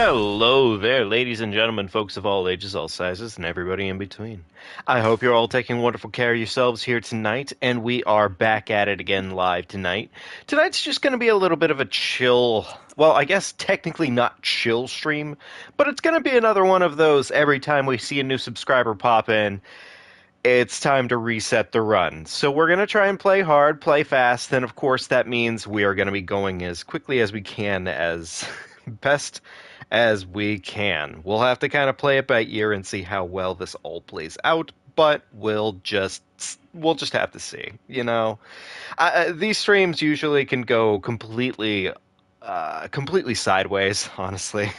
Hello there, ladies and gentlemen, folks of all ages, all sizes, and everybody in between. I hope you're all taking wonderful care of yourselves here tonight, and we are back at it again live tonight. Tonight's just going to be a little bit of a chill, well, I guess technically not chill stream, but it's going to be another one of those every time we see a new subscriber pop in, it's time to reset the run. So we're going to try and play hard, play fast, and of course that means we are going to be going as quickly as we can, as best as we can. We'll have to kind of play it by ear and see how well this all plays out, but we'll just have to see, you know. These streams usually can go completely sideways, honestly.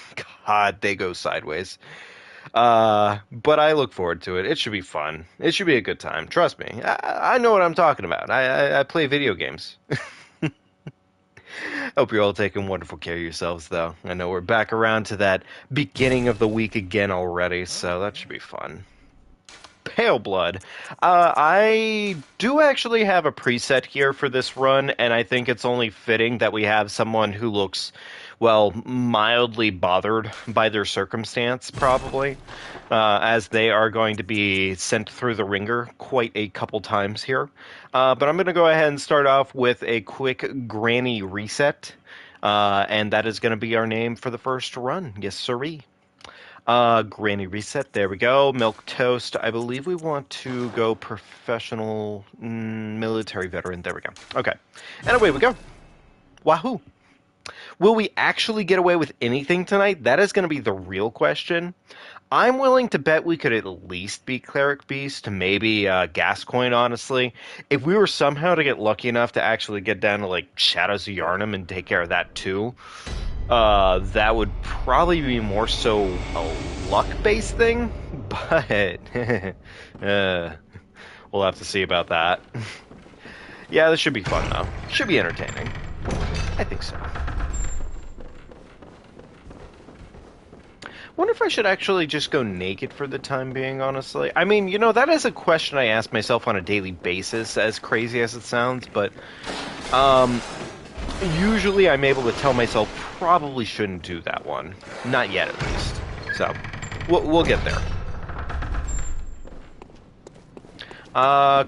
God, they go sideways. But I look forward to it. It should be fun. It should be a good time. Trust me. I know what I'm talking about. I play video games. Hope you're all taking wonderful care of yourselves, though. I know we're back around to that beginning of the week again already, so that should be fun. Pale Blood. I do actually have a preset here for this run, and I think it's only fitting that we have someone who looks, well, mildly bothered by their circumstance, probably, as they are going to be sent through the ringer quite a couple times here. But I'm going to go ahead and start off with a quick granny reset, and that is going to be our name for the first run. Yes, sirree. Granny reset, there we go. Milk toast, I believe we want to go professional military veteran, there we go. Okay, and away we go. Wahoo! Will we actually get away with anything tonight? That is going to be the real question. I'm willing to bet we could at least be Cleric Beast, maybe Gascoigne, honestly. If we were somehow to get lucky enough to actually get down to, like, Shadows of Yharnam and take care of that too, that would probably be more so a luck-based thing, but we'll have to see about that. Yeah, this should be fun, though. Should be entertaining. I think so. Wonder if I should actually just go naked for the time being, honestly. I mean, you know, that is a question I ask myself on a daily basis, as crazy as it sounds, but usually I'm able to tell myself probably shouldn't do that one. Not yet, at least. So, we'll get there.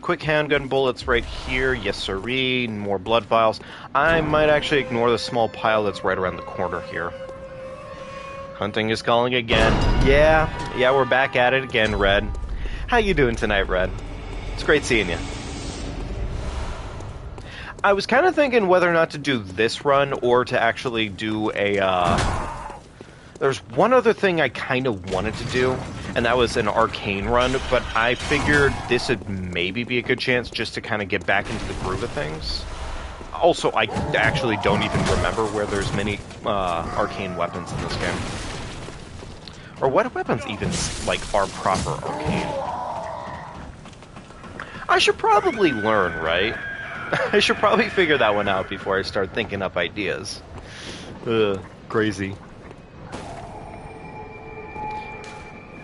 Quick handgun bullets right here. Yes, sirree. More blood vials. I might actually ignore the small pile that's right around the corner here. Hunting is calling again. Yeah, we're back at it again, Red. How you doing tonight, Red? It's great seeing you. I was kind of thinking whether or not to do this run or to actually do a, there's one other thing I kind of wanted to do, and that was an arcane run, but I figured this would maybe be a good chance just to kind of get back into the groove of things. Also, I actually don't even remember where there's many arcane weapons in this game. Or what weapons even, like, are proper arcane. I should probably learn, right? I should probably figure that one out before I start thinking up ideas. Crazy.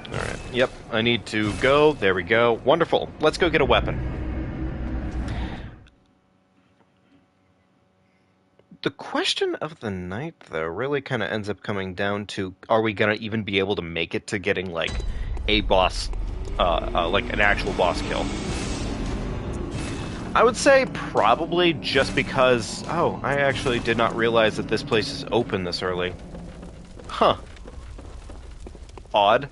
Alright, yep, I need to go. There we go. Wonderful. Let's go get a weapon. The question of the night, though, really kind of ends up coming down to, are we going to even be able to make it to getting, like, a boss, like an actual boss kill? I would say probably just because, oh, I actually did not realize that this place is open this early. Huh. Odd.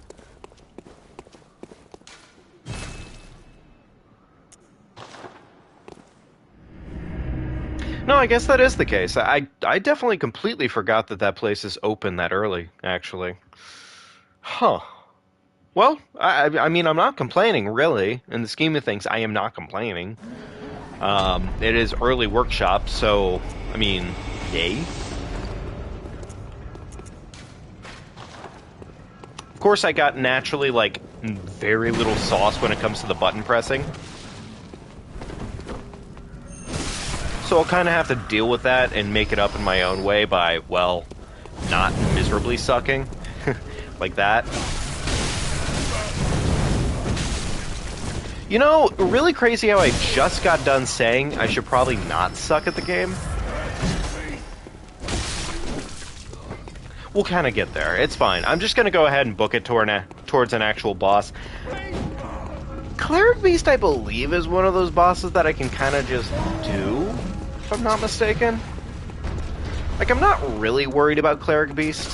No, I guess that is the case. I definitely completely forgot that that place is open that early, actually. Huh. Well, I mean, I'm not complaining, really. In the scheme of things, I am not complaining. It is early workshop, so, I mean, yay. Of course, I got naturally, like, very little sauce when it comes to the button pressing. So I'll kind of have to deal with that and make it up in my own way by, well, not miserably sucking. Like that. You know, really crazy how I just got done saying I should probably not suck at the game. we'll kind of get there. It's fine. I'm just gonna go ahead and book it towards an actual boss. Cleric Beast, I believe, is one of those bosses that I can kind of just do, if I'm not mistaken. Like, I'm not really worried about Cleric Beast.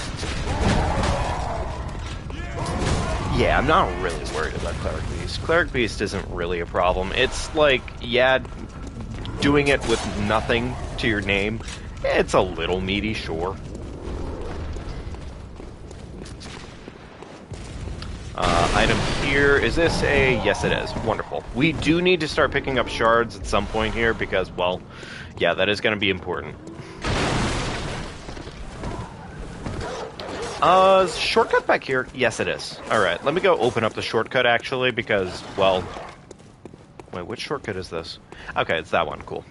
Yeah, I'm not really worried about Cleric Beast. Cleric Beast isn't really a problem. It's like, yeah, doing it with nothing to your name, it's a little meaty, sure. Item here, is this a... Yes, it is. Wonderful. We do need to start picking up shards at some point here because, well, yeah, that is going to be important. Shortcut back here? Yes, it is. Alright, let me go open up the shortcut, actually, because, well... Wait, which shortcut is this? Okay, it's that one. Cool.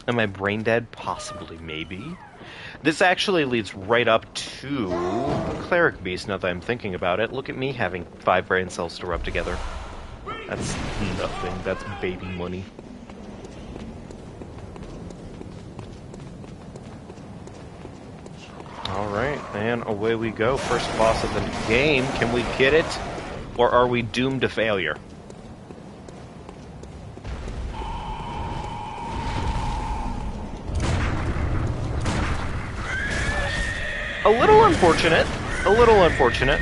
Am I brain dead? Possibly, maybe. This actually leads right up to Cleric Beast, now that I'm thinking about it. Look at me having 5 brain cells to rub together. That's nothing. That's baby money. Alright, and away we go. First boss of the game. Can we get it? Or are we doomed to failure? A little unfortunate. A little unfortunate.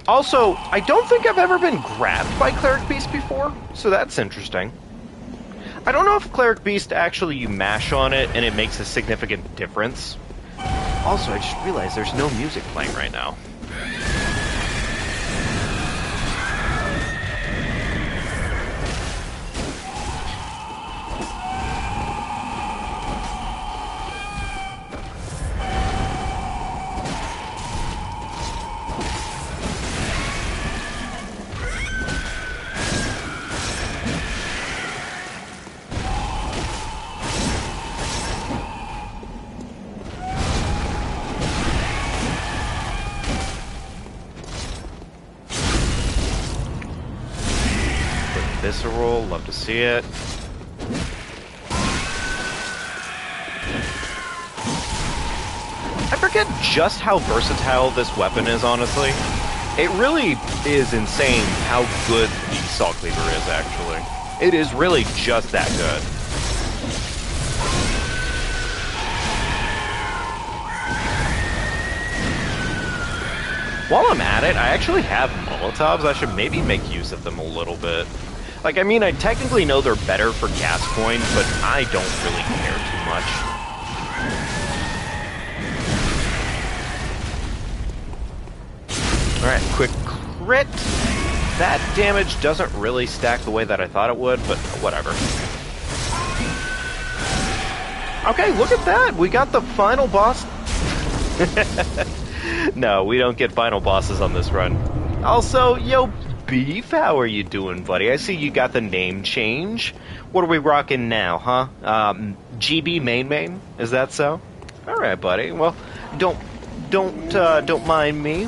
Also, I don't think I've ever been grabbed by Cleric Beast before, so that's interesting. I don't know if Cleric Beast actually you mash on it and it makes a significant difference. Also, I just realized there's no music playing right now. Visceral, love to see it. I forget just how versatile this weapon is, honestly. It really is insane how good the Saw Cleaver is, actually. It is really just that good. While I'm at it, I actually have Molotovs. I should maybe make use of them a little bit. Like, I mean, I technically know they're better for gas coin, but I don't really care too much. Alright, quick crit. That damage doesn't really stack the way that I thought it would, but whatever. Okay, look at that! We got the final boss. No, we don't get final bosses on this run. Also, yo, Beef, how are you doing, buddy? I see you got the name change. What are we rocking now, huh? GB main? Is that so? All right, buddy. Well, don't mind me.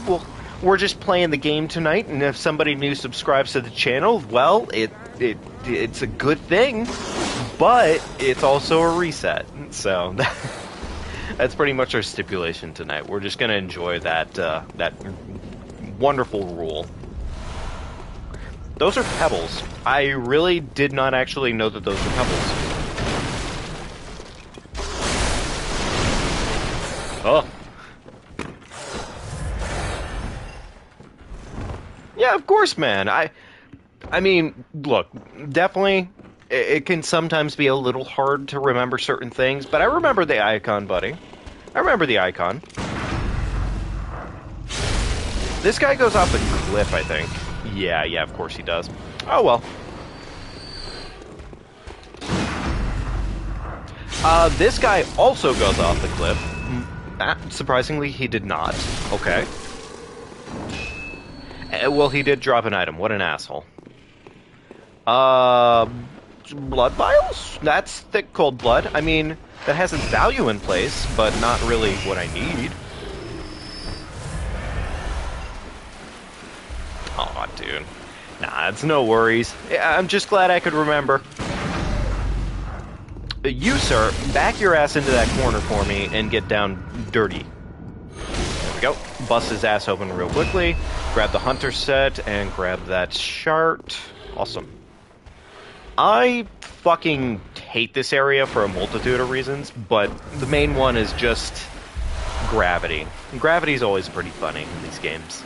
We're just playing the game tonight, and if somebody new subscribes to the channel, well, it's a good thing, but it's also a reset. So that's pretty much our stipulation tonight. We're just gonna enjoy that wonderful rule. Those are pebbles. I really did not actually know that those were pebbles. Oh. Yeah, of course, man. I mean, look, definitely, it can sometimes be a little hard to remember certain things, but I remember the icon, buddy. I remember the icon. This guy goes off the cliff, I think. Yeah, of course he does. Oh, well. This guy also goes off the cliff. Surprisingly, he did not. Okay. Well, he did drop an item. What an asshole. Blood vials? That's thick, cold blood. I mean, that has its value in place, but not really what I need. Aw, dude. Nah, it's no worries. I'm just glad I could remember. you, sir, back your ass into that corner for me and get down dirty. There we go. Bust his ass open real quickly. Grab the hunter set and grab that shart. Awesome. I fucking hate this area for a multitude of reasons, but the main one is just gravity. Gravity's always pretty funny in these games.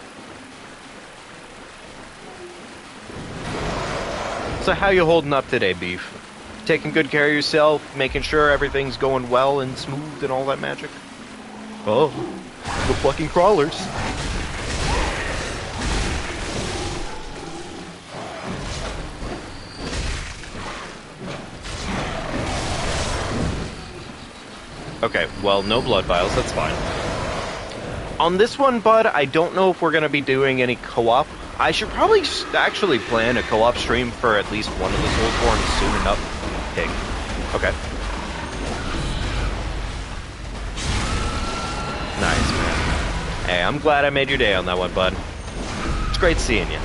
So how you holding up today, Beef? Taking good care of yourself, making sure everything's going well and smooth and all that magic? Oh, the fucking crawlers. Okay, well, no blood vials, that's fine. On this one, bud, I don't know if we're going to be doing any co-op. I should probably actually plan a co-op stream for at least one of the Soulsborne soon enough. Pig. Okay. Nice, man. Hey, I'm glad I made your day on that one, bud. It's great seeing you.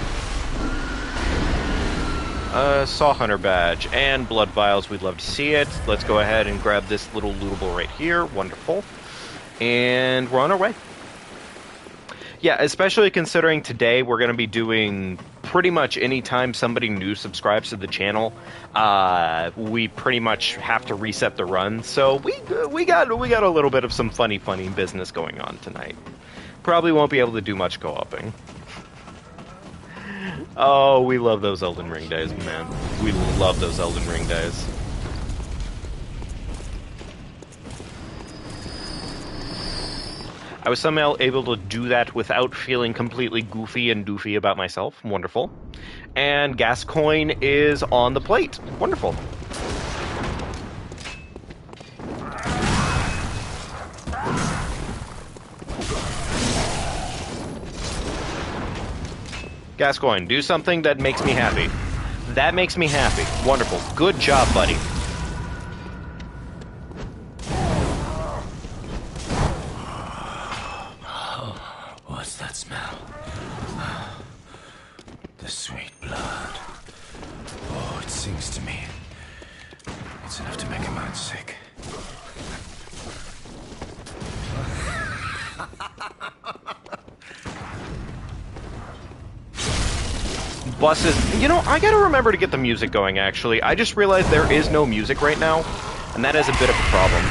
Saw Hunter badge and blood vials. We'd love to see it. Let's go ahead and grab this little lootable right here. Wonderful. And we're on our way. Yeah, especially considering today we're going to be doing pretty much any time somebody new subscribes to the channel, we pretty much have to reset the run. So we got a little bit of some funny business going on tonight. Probably won't be able to do much co-oping. Oh, we love those Elden Ring days, man. We love those Elden Ring days. I was somehow able to do that without feeling completely goofy and doofy about myself. Wonderful. And Gascoigne is on the plate. Wonderful. Gascoigne, do something that makes me happy. That makes me happy. Wonderful. Good job, buddy. What's that smell? The sweet blood. Oh, it sings to me. It's enough to make a man sick. Buses. You know, I gotta remember to get the music going, actually. I just realized there is no music right now, and that is a bit of a problem.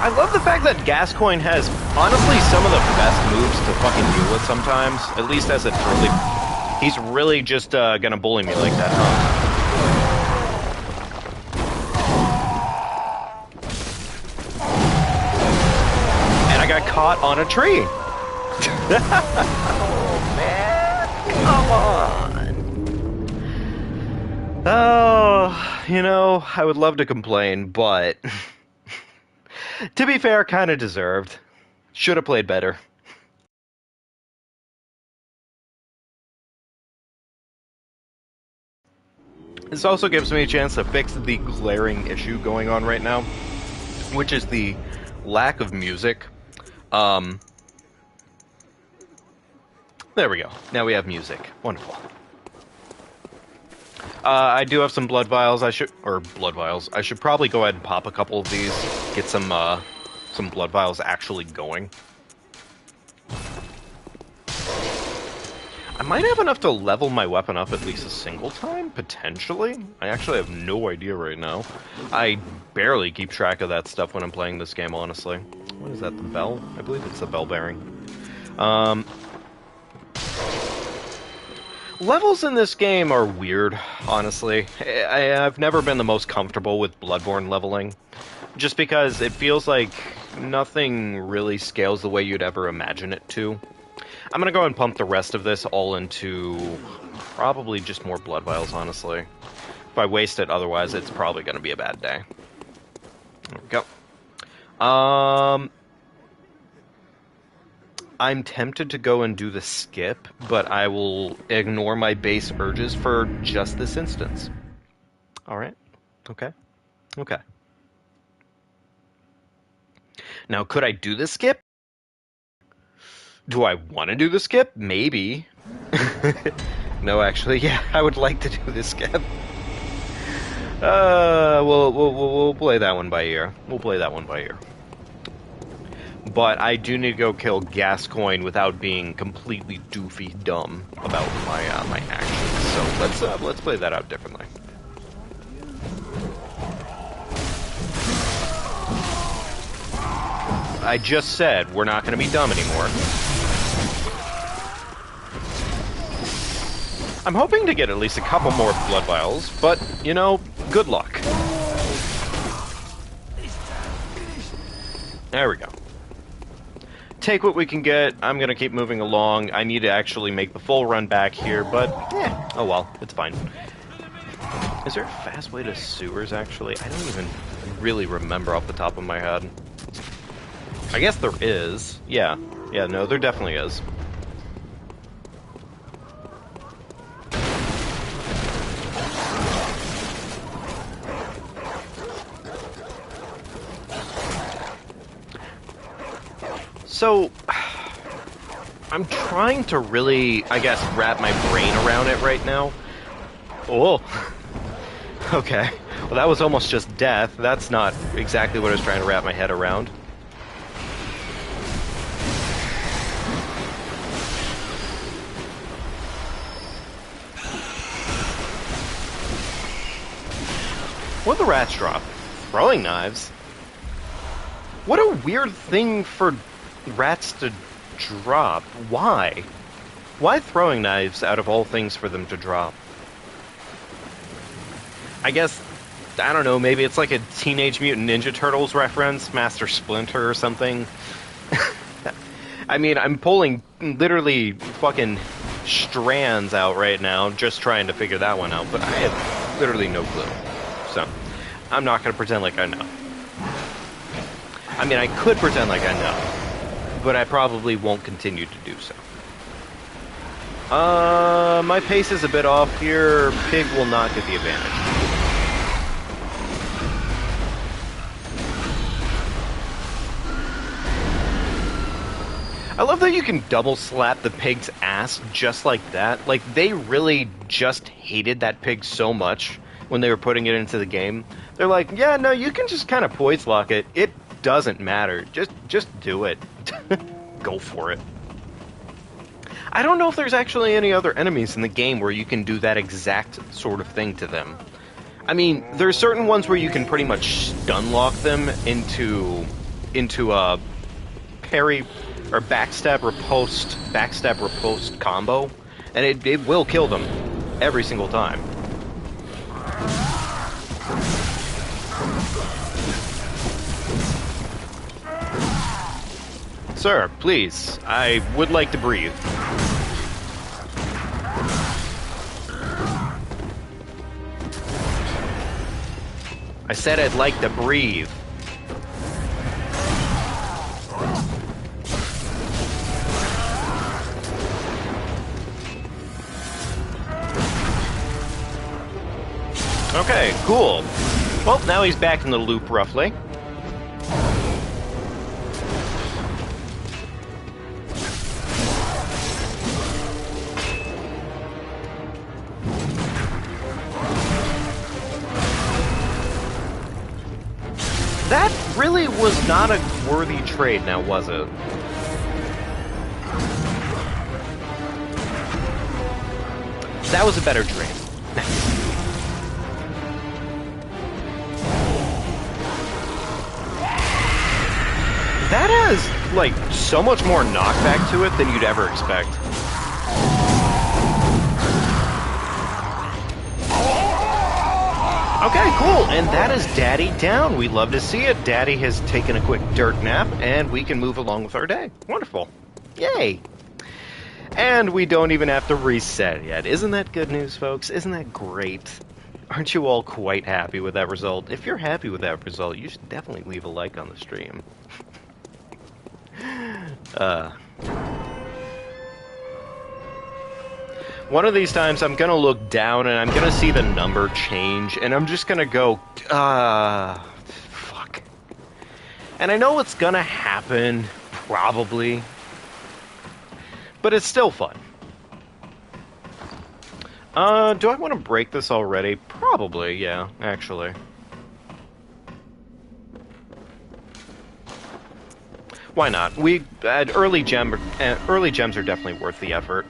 I love the fact that Gascoigne has, honestly, some of the best moves to fucking deal with sometimes. At least as an early... He's really just gonna bully me like that, huh? And I got caught on a tree! Oh, man! Come on! Oh, you know, I would love to complain, but... To be fair, kind of deserved. Should have played better. This also gives me a chance to fix the glaring issue going on right now, which is the lack of music. There we go. Now we have music. Wonderful. I do have some blood vials. I should probably go ahead and pop a couple of these. Get some blood vials actually going. I might have enough to level my weapon up at least a single time, potentially. I actually have no idea right now. I barely keep track of that stuff when I'm playing this game, honestly. What is that, the bell? I believe it's the bell bearing. Levels in this game are weird, honestly. I've never been the most comfortable with Bloodborne leveling, just because it feels like nothing really scales the way you'd ever imagine it to. I'm gonna go and pump the rest of this all into probably just more blood vials, honestly. If I waste it otherwise, it's probably gonna be a bad day. There we go. Um, I'm tempted to go and do the skip, but I will ignore my base urges for just this instance. All right. Okay. Okay. Now, could I do the skip? Do I want to do the skip? Maybe. No, actually, yeah, I would like to do the skip. We'll play that one by ear. We'll play that one by ear. But I do need to go kill Gascoigne without being completely doofy dumb about my actions. So let's play that out differently. I just said we're not going to be dumb anymore. I'm hoping to get at least a couple more blood vials, but, you know, good luck. There we go. Take what we can get. I'm going to keep moving along. I need to actually make the full run back here, but, oh well, it's fine. Is there a fast way to sewers, actually? I don't even really remember off the top of my head. I guess there is. Yeah, no, there definitely is. So, I'm trying to really, I guess, wrap my brain around it right now. Oh, okay. Well, that was almost just death. That's not exactly what I was trying to wrap my head around. What the rats drop? Throwing knives? What a weird thing for rats to drop. Why? Why throwing knives out of all things for them to drop? I guess, I don't know, maybe it's like a Teenage Mutant Ninja Turtles reference, Master Splinter or something. I mean, I'm pulling literally fucking strands out right now just trying to figure that one out, but I have literally no clue. So, I'm not going to pretend like I know. I mean, I could pretend like I know, but I probably won't continue to do so. My pace is a bit off here. Pig will not get the advantage. I love that you can double slap the pig's ass just like that. Like, they really just hated that pig so much when they were putting it into the game. They're like, yeah, no, you can just kind of poise lock it. It doesn't matter. Just do it. Go for it. I don't know if there's actually any other enemies in the game where you can do that exact sort of thing to them. I mean, there's certain ones where you can pretty much stun lock them into a parry or backstab riposte combo, and it will kill them every single time. Sir, please, I would like to breathe. I said I'd like to breathe. Okay, cool. Well, now he's back in the loop, roughly. That really was not a worthy trade, now was it? That was a better trade. That has, like, so much more knockback to it than you'd ever expect. Okay, cool, and that is Daddy down. We love to see it. Daddy has taken a quick dirt nap, and we can move along with our day. Wonderful. Yay. And we don't even have to reset yet. Isn't that good news, folks? Isn't that great? Aren't you all quite happy with that result? If you're happy with that result, you should definitely leave a like on the stream. One of these times I'm gonna look down and I'm gonna see the number change, and I'm just gonna go, fuck. And I know it's gonna happen, probably, but it's still fun. Do I want to break this already? Probably, yeah, actually. Why not? Early gems are definitely worth the effort.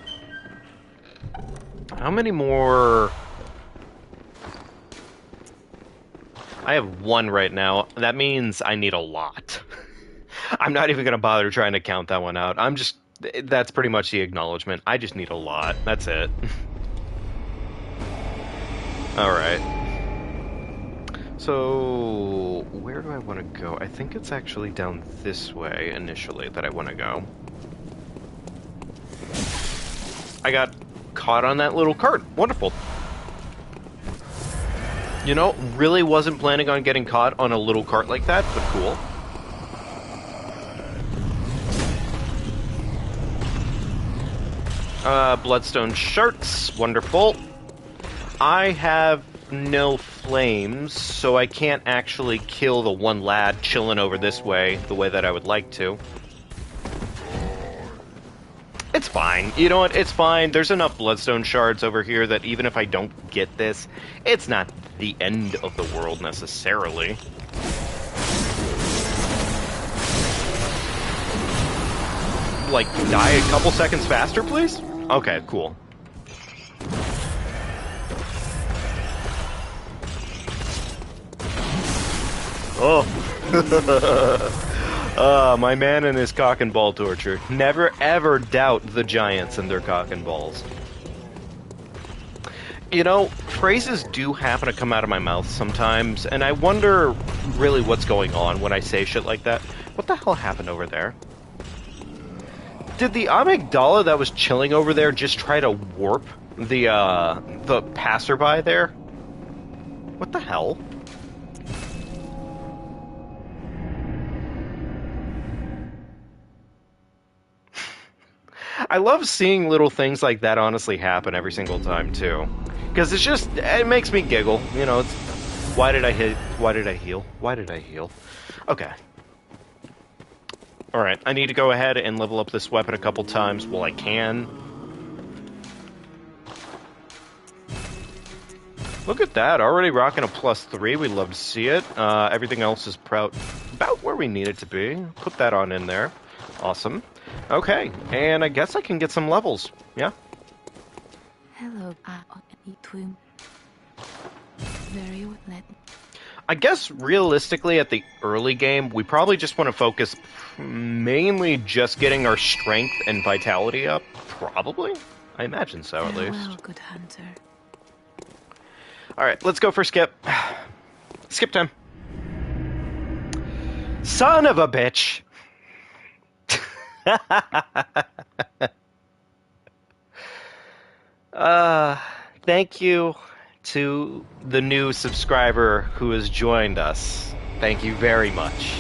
How many more? I have one right now. That means I need a lot. I'm not even gonna bother trying to count that one out. That's pretty much the acknowledgement. I just need a lot. That's it. Alright. So, where do I want to go? I think it's actually down this way, initially, that I want to go. I got caught on that little cart. Wonderful. You know, really wasn't planning on getting caught on a little cart like that, but cool. Bloodstone sharks. Wonderful. I have no flames, so I can't actually kill the one lad chilling over this way the way that I would like to. It's fine. You know what? It's fine. There's enough bloodstone shards over here that even if I don't get this, it's not the end of the world necessarily. Like, die a couple seconds faster, please? Okay, cool. Oh. My man and his cock and ball torture. Never ever doubt the giants and their cock and balls. You know, phrases do happen to come out of my mouth sometimes, and I wonder really what's going on when I say shit like that. What the hell happened over there? Did the amygdala that was chilling over there just try to warp the passerby there? What the hell? I love seeing little things like that honestly happen every single time, too. Because it makes me giggle. You know, it's, why did I hit? Why did I heal? Why did I heal? Okay. Alright, I need to go ahead and level up this weapon a couple times while I can. Look at that, already rocking a +3. We love to see it. Everything else is about where we need it to be. Put that on in there. Awesome. Okay, and I guess I can get some levels. Yeah? Hello, very well. I guess realistically at the early game, we probably just want to focus mainly just getting our strength and vitality up. Probably? I imagine so, at least. Well, good hunter. Alright, let's go for skip. Skip time. Son of a bitch! Thank you to the new subscriber who has joined us. Thank you very much.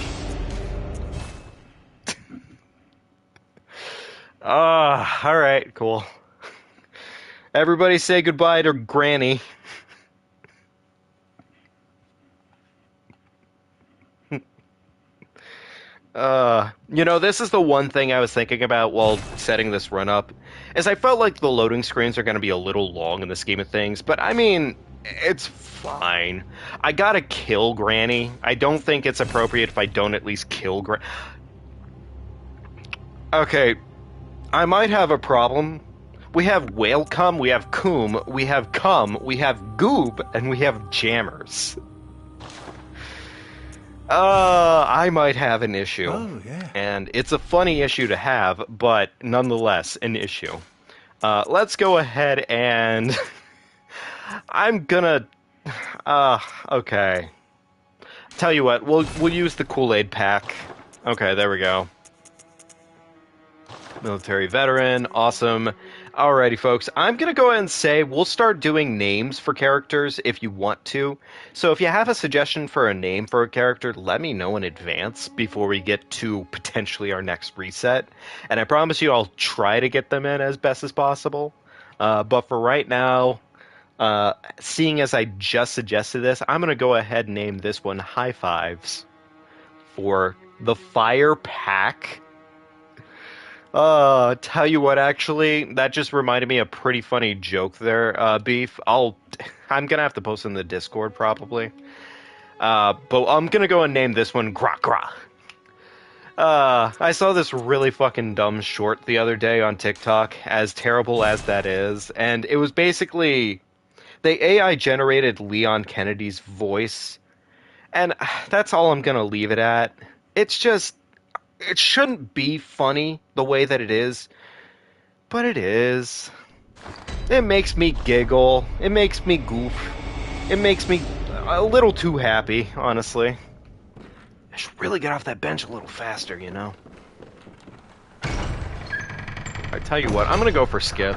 Alright, cool. Everybody say goodbye to Granny. You know, this is the one thing I was thinking about while setting this run up, is I felt like the loading screens are going to be a little long in the scheme of things, but I mean, it's fine. I gotta kill Granny. I don't think it's appropriate if I don't at least kill Granny. Okay, I might have a problem. We have whale cum, we have coom, we have cum, we have goob, and we have jammers. I might have an issue. Oh, yeah. And it's a funny issue to have, but nonetheless, an issue. Let's go ahead and... I'm gonna... okay. Tell you what, we'll use the Kool-Aid pack. Okay, there we go. Military veteran, awesome. Alrighty, folks. I'm going to go ahead and say we'll start doing names for characters if you want to. So if you have a suggestion for a name for a character, let me know in advance before we get to potentially our next reset. And I promise you I'll try to get them in as best as possible. But for right now, seeing as I just suggested this, I'm going to go ahead and name this one High Fives for the Fire Pack. Tell you what, actually, that just reminded me of a pretty funny joke there, Beef. I'm gonna have to post in the Discord probably. But I'm gonna go and name this one Gra Gra. I saw this really fucking dumb short the other day on TikTok, as terrible as that is, and it was basically the AI generated Leon Kennedy's voice, and that's all I'm gonna leave it at. It's just, it shouldn't be funny the way that it is, but it is. It makes me giggle. It makes me goof. It makes me a little too happy, honestly. I should really get off that bench a little faster, you know? I tell you what, I'm gonna go for Skip.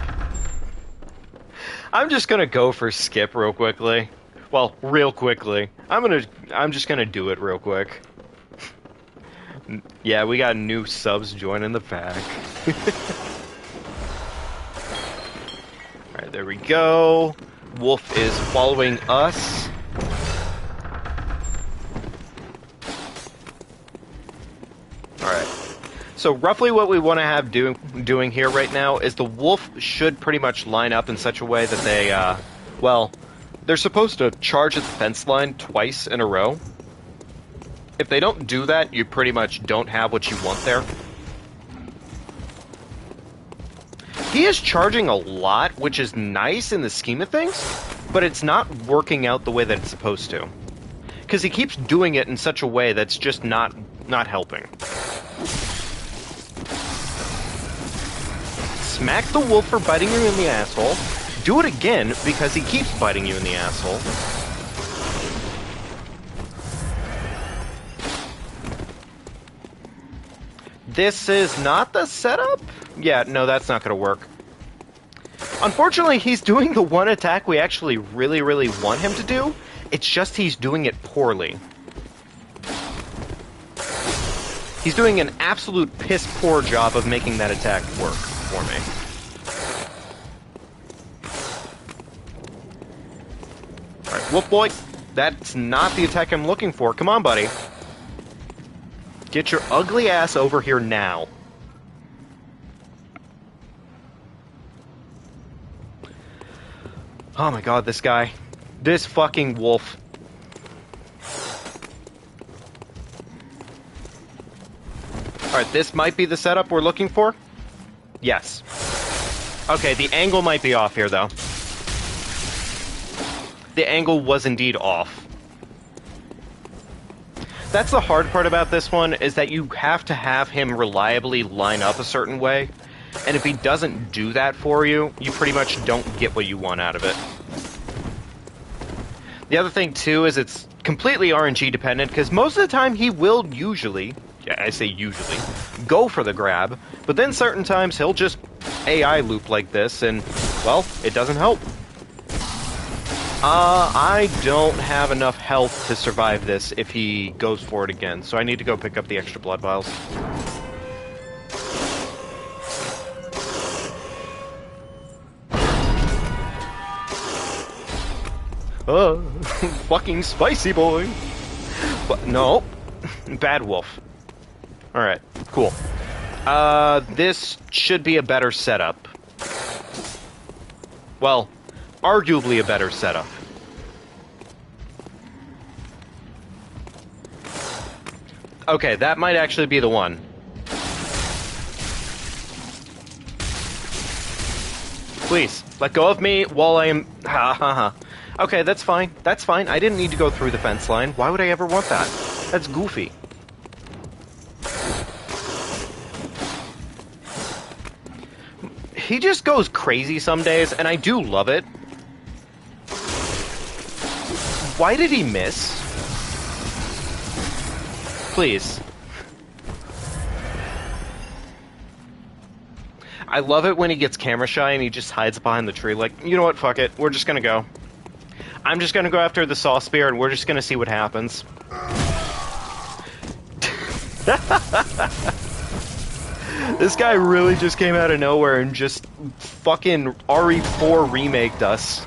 I'm just gonna go for Skip real quickly. Well, real quickly. I'm just gonna do it real quick. Yeah, we got new subs joining the pack. Alright, there we go. Wolf is following us. Alright. So roughly what we want to have doing here right now is the wolf should pretty much line up in such a way that they, well, they're supposed to charge at the fence line twice in a row. If they don't do that, you pretty much don't have what you want there. He is charging a lot, which is nice in the scheme of things, but it's not working out the way that it's supposed to. Because he keeps doing it in such a way that's just not helping. Smack the wolf for biting you in the asshole. Do it again because he keeps biting you in the asshole. This is not the setup? Yeah, no, that's not going to work. Unfortunately, he's doing the one attack we actually really, really want him to do. It's just he's doing it poorly. He's doing an absolute piss-poor job of making that attack work for me. Alright, Wolf Boy, that's not the attack I'm looking for. Come on, buddy. Get your ugly ass over here now. Oh my god, this guy. This fucking wolf. Alright, this might be the setup we're looking for. Yes. Okay, the angle might be off here, though. The angle was indeed off. That's the hard part about this one, is that you have to have him reliably line up a certain way. And if he doesn't do that for you, you pretty much don't get what you want out of it. The other thing, too, is it's completely RNG dependent, because most of the time he will usually, yeah, I say usually, go for the grab, but then certain times he'll just AI loop like this, and, well, it doesn't help. I don't have enough health to survive this if he goes for it again, so I need to go pick up the extra blood vials. Fucking spicy boy! But, no. Bad wolf. Alright, cool. This should be a better setup. Well, arguably a better setup. Okay, that might actually be the one. Please, let go of me while I am... Ha ha ha. Okay, that's fine. That's fine. I didn't need to go through the fence line. Why would I ever want that? That's goofy. He just goes crazy some days, and I do love it. Why did he miss? Please. I love it when he gets camera shy and he just hides behind the tree like, you know what, fuck it, we're just gonna go. I'm just gonna go after the saw spear and we're just gonna see what happens. This guy really just came out of nowhere and just fucking RE4 remaked us.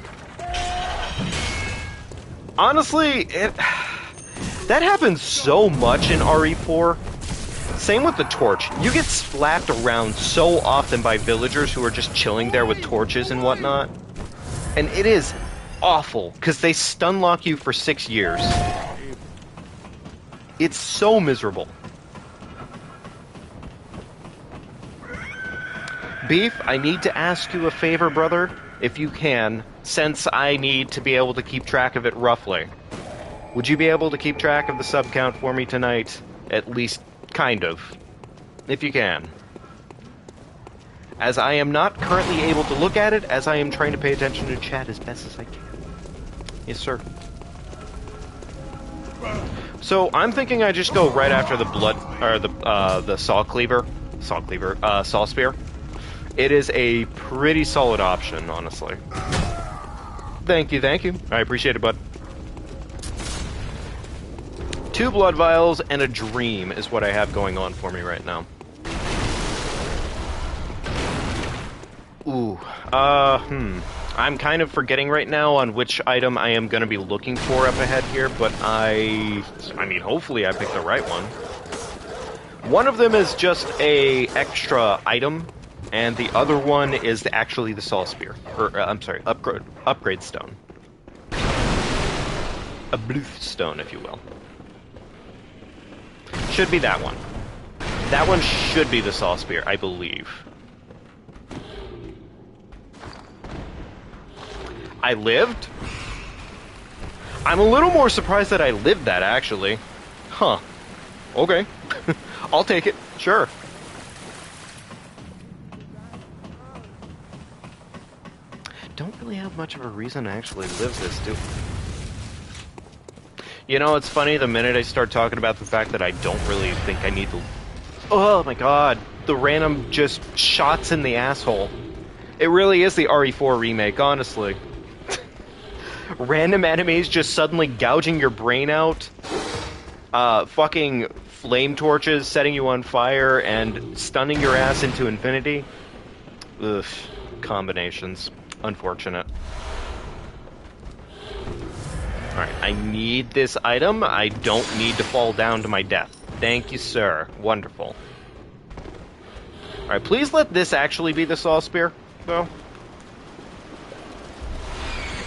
Honestly, that happens so much in RE4. Same with the torch. You get slapped around so often by villagers who are just chilling there with torches and whatnot. And it is awful, because they stun lock you for 6 years. It's so miserable. Beef, I need to ask you a favor, brother, if you can, since I need to be able to keep track of it roughly. Would you be able to keep track of the sub count for me tonight? At least, kind of. If you can. As I am not currently able to look at it, as I am trying to pay attention to chat as best as I can. Yes, sir. So, I'm thinking I just go right after the the saw spear. It is a pretty solid option, honestly. Thank you, thank you. I appreciate it, bud. 2 blood vials and a dream is what I have going on for me right now. Ooh, I'm kind of forgetting right now on which item I am going to be looking for up ahead here, but I mean, hopefully I picked the right one. One of them is just a extra item, and the other one is actually the saw spear. Or, I'm sorry, upgrade stone. A blue stone, if you will. Should be that one. That one should be the saw spear, I believe. I lived? I'm a little more surprised that I lived that, actually. Huh. Okay. I'll take it. Sure. Don't really have much of a reason to actually live this, do You know, it's funny, the minute I start talking about the fact that I don't really think I need to... Oh my god. The random just shots in the asshole. It really is the RE4 remake, honestly. Random enemies just suddenly gouging your brain out. Fucking flame torches setting you on fire and stunning your ass into infinity. Ugh. Combinations. Unfortunate. Alright, I need this item. I don't need to fall down to my death. Thank you, sir. Wonderful. Alright, please let this actually be the saw spear, though.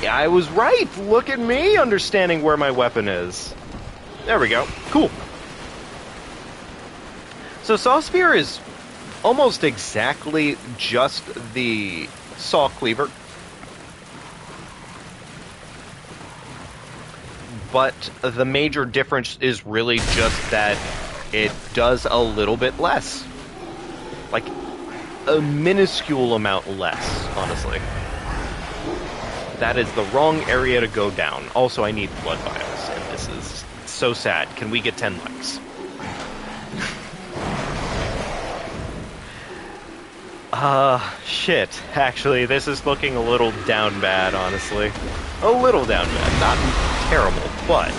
Yeah, I was right! Look at me understanding where my weapon is. There we go. Cool. So saw spear is almost exactly just the saw cleaver. But the major difference is really just that it does a little bit less. Like, a minuscule amount less, honestly. That is the wrong area to go down. Also, I need blood vials, and this is so sad. Can we get 10 likes? Shit. Actually, this is looking a little down bad, honestly. A little down bad. Not terrible, but...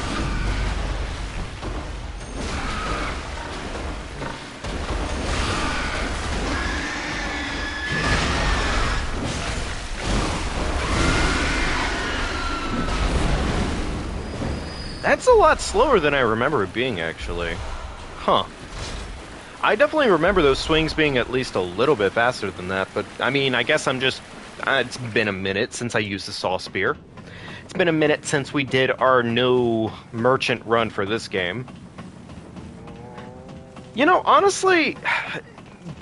That's a lot slower than I remember it being, actually. Huh. I definitely remember those swings being at least a little bit faster than that, but, I mean, I guess I'm just... it's been a minute since I used the saw spear. It's been a minute since we did our new merchant run for this game. You know, honestly...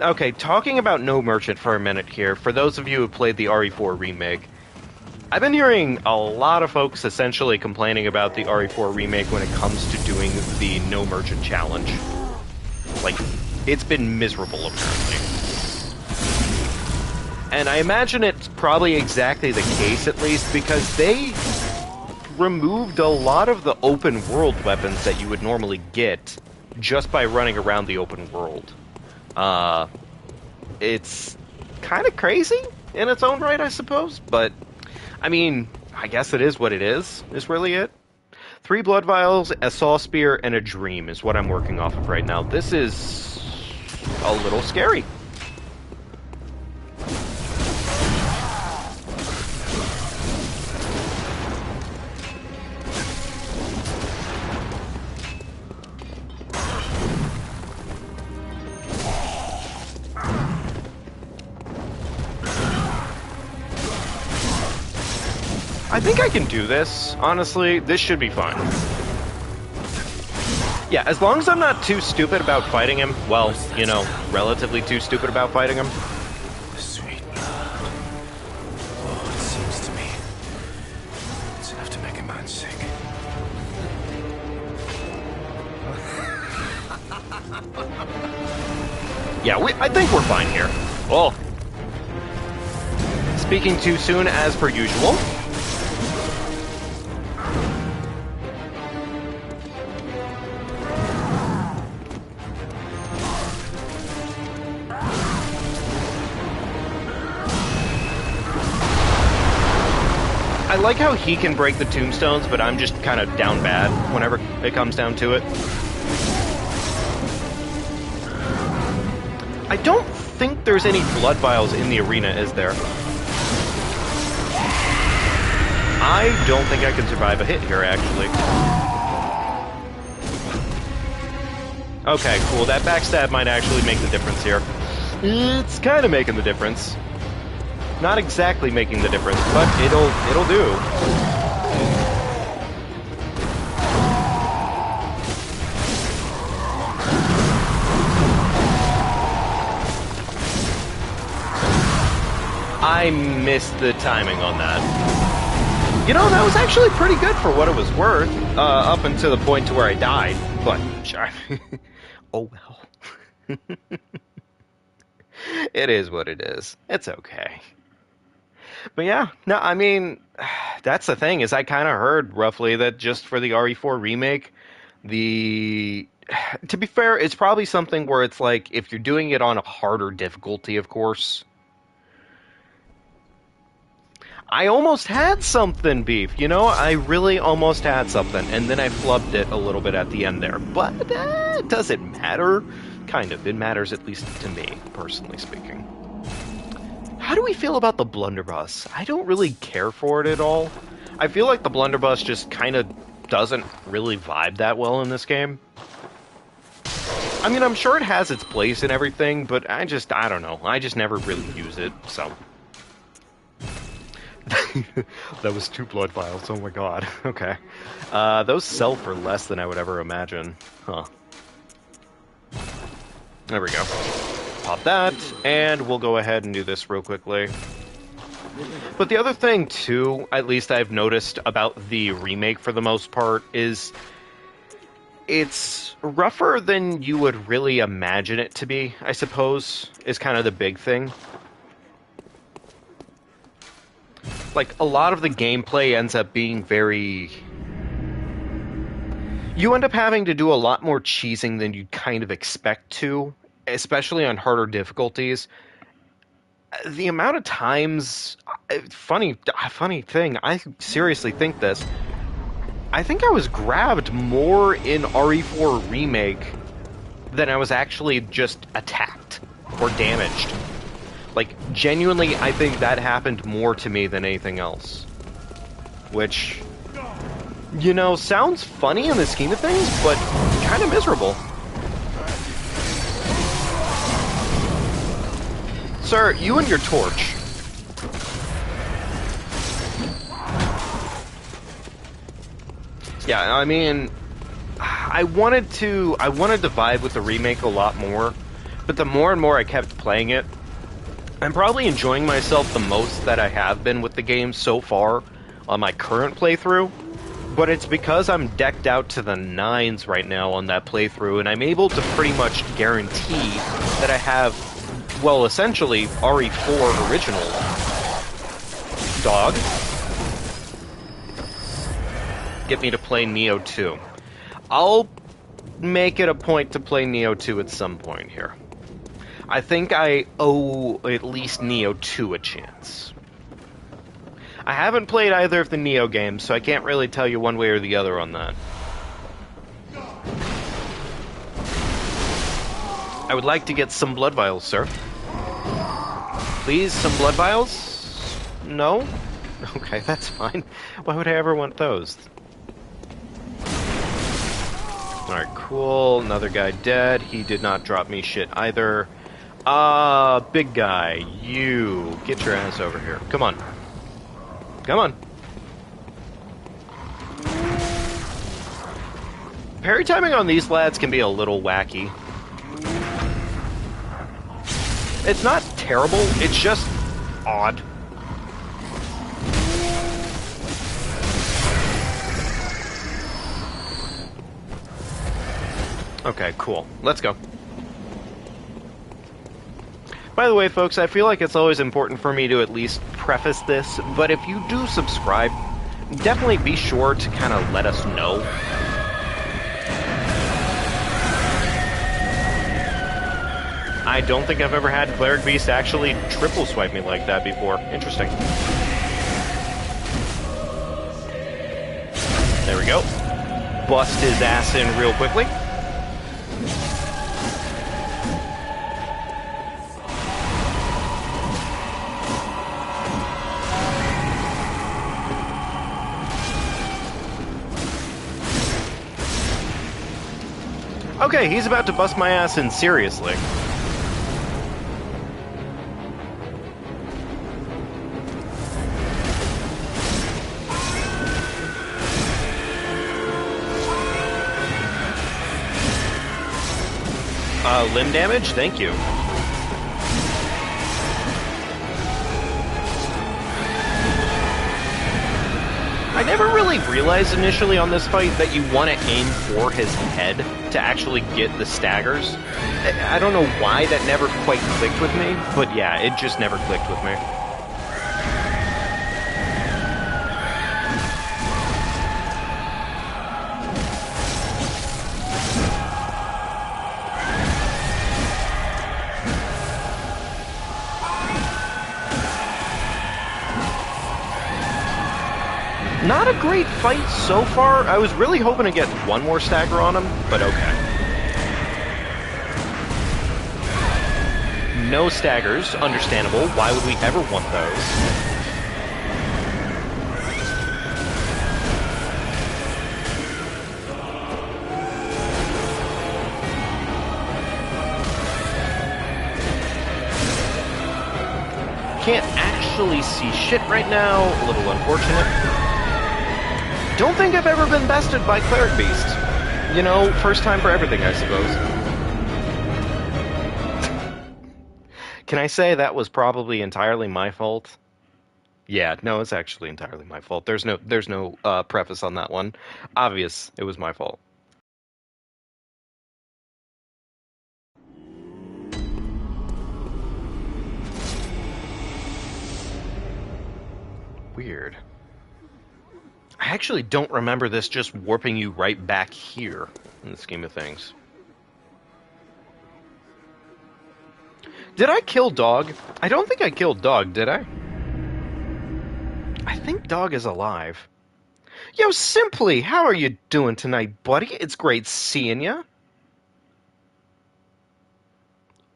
Okay, talking about no merchant for a minute here, for those of you who played the RE4 remake, I've been hearing a lot of folks essentially complaining about the RE4 remake when it comes to doing the no merchant challenge. Like, it's been miserable, apparently. And I imagine it's probably exactly the case, at least, because they removed a lot of the open world weapons that you would normally get just by running around the open world. It's kind of crazy in its own right, I suppose. But, I mean, I guess it is what it is really it. 3 blood vials, a saw spear, and a dream is what I'm working off of right now. This is a little scary. I think I can do this, honestly. This should be fun. Yeah, as long as I'm not too stupid about fighting him, well, you know, relatively too stupid about fighting him. Sweet blood. Oh, it seems to me it's enough to make a man sick. Yeah, I think we're fine here. Oh. Speaking too soon as per usual. I like how he can break the tombstones, but I'm just kind of down bad whenever it comes down to it. I don't think there's any blood vials in the arena, is there? I don't think I can survive a hit here, actually. Okay, cool. That backstab might actually make the difference here. It's kind of making the difference. Not exactly making the difference, but it'll do. I missed the timing on that. You know, that was actually pretty good for what it was worth, up until the point to where I died, but... oh well. It is what it is. It's okay. But yeah, no, I mean, that's the thing, is I kind of heard roughly that just for the RE4 remake, to be fair, it's probably something where it's like, if you're doing it on a harder difficulty, of course. I almost had something, Beef, you know? I really almost had something, and then I flubbed it a little bit at the end there. But, does it matter? Kind of. It matters, at least to me, personally speaking. How do we feel about the blunderbuss? I don't really care for it at all. I feel like the blunderbuss just kind of doesn't really vibe that well in this game. I mean, I'm sure it has its place and everything, but I don't know. I just never really use it, so... That was 2 blood vials, oh my god. Okay. Those sell for less than I would ever imagine. Huh. There we go. Pop that, and we'll go ahead and do this real quickly. But the other thing, too, at least I've noticed about the remake for the most part, is it's rougher than you would really imagine it to be, I suppose, is kind of the big thing. Like, a lot of the gameplay ends up being very... You end up having to do a lot more cheesing than you'd kind of expect to, especially on harder difficulties. The amount of times... Funny thing, I seriously think this. I think I was grabbed more in RE4 Remake than I was actually just attacked or damaged. Like, genuinely, I think that happened more to me than anything else. Which, you know, sounds funny in the scheme of things, but kind of miserable. Sir, you and your torch. Yeah, I mean, I wanted to vibe with the remake a lot more, but the more and more I kept playing it, I'm probably enjoying myself the most that I have been with the game so far on my current playthrough, but it's because I'm decked out to the nines right now on that playthrough, and I'm able to pretty much guarantee that I have, well, essentially, RE4 original. Dog. Get me to play Neo 2. I'll make it a point to play Neo 2 at some point here. I think I owe at least Neo 2 a chance. I haven't played either of the Neo games, so I can't really tell you one way or the other on that. I would like to get some blood vials, sir. Please, some blood vials? No? Okay, that's fine. Why would I ever want those? Alright, cool. Another guy dead. He did not drop me shit either. Big guy. You. Get your ass over here. Come on. Come on. Parry timing on these lads can be a little wacky. It's not terrible, it's just odd. Okay, cool. Let's go. By the way, folks, I feel like it's always important for me to at least preface this, but if you do subscribe, definitely be sure to kind of let us know. I don't think I've ever had Cleric Beast actually triple swipe me like that before. Interesting. There we go. Bust his ass in real quickly. Okay, he's about to bust my ass in seriously. Limb damage? Thank you. I never really realized initially on this fight that you want to aim for his head to actually get the staggers. I don't know why that never quite clicked with me, but yeah, it just never clicked with me. Not a great fight so far. I was really hoping to get one more stagger on him, but okay. No staggers, understandable. Why would we ever want those? Can't actually see shit right now. A little unfortunate. Don't think I've ever been bested by Cleric Beast. You know, first time for everything, I suppose. Can I say that was probably entirely my fault? Yeah, no, it's actually entirely my fault. There's no preface on that one. Obvious, it was my fault. Weird. I actually don't remember this just warping you right back here in the scheme of things. Did I kill Dog? I don't think I killed Dog, did I? I think Dog is alive. Yo, Simply, how are you doing tonight, buddy? It's great seeing ya.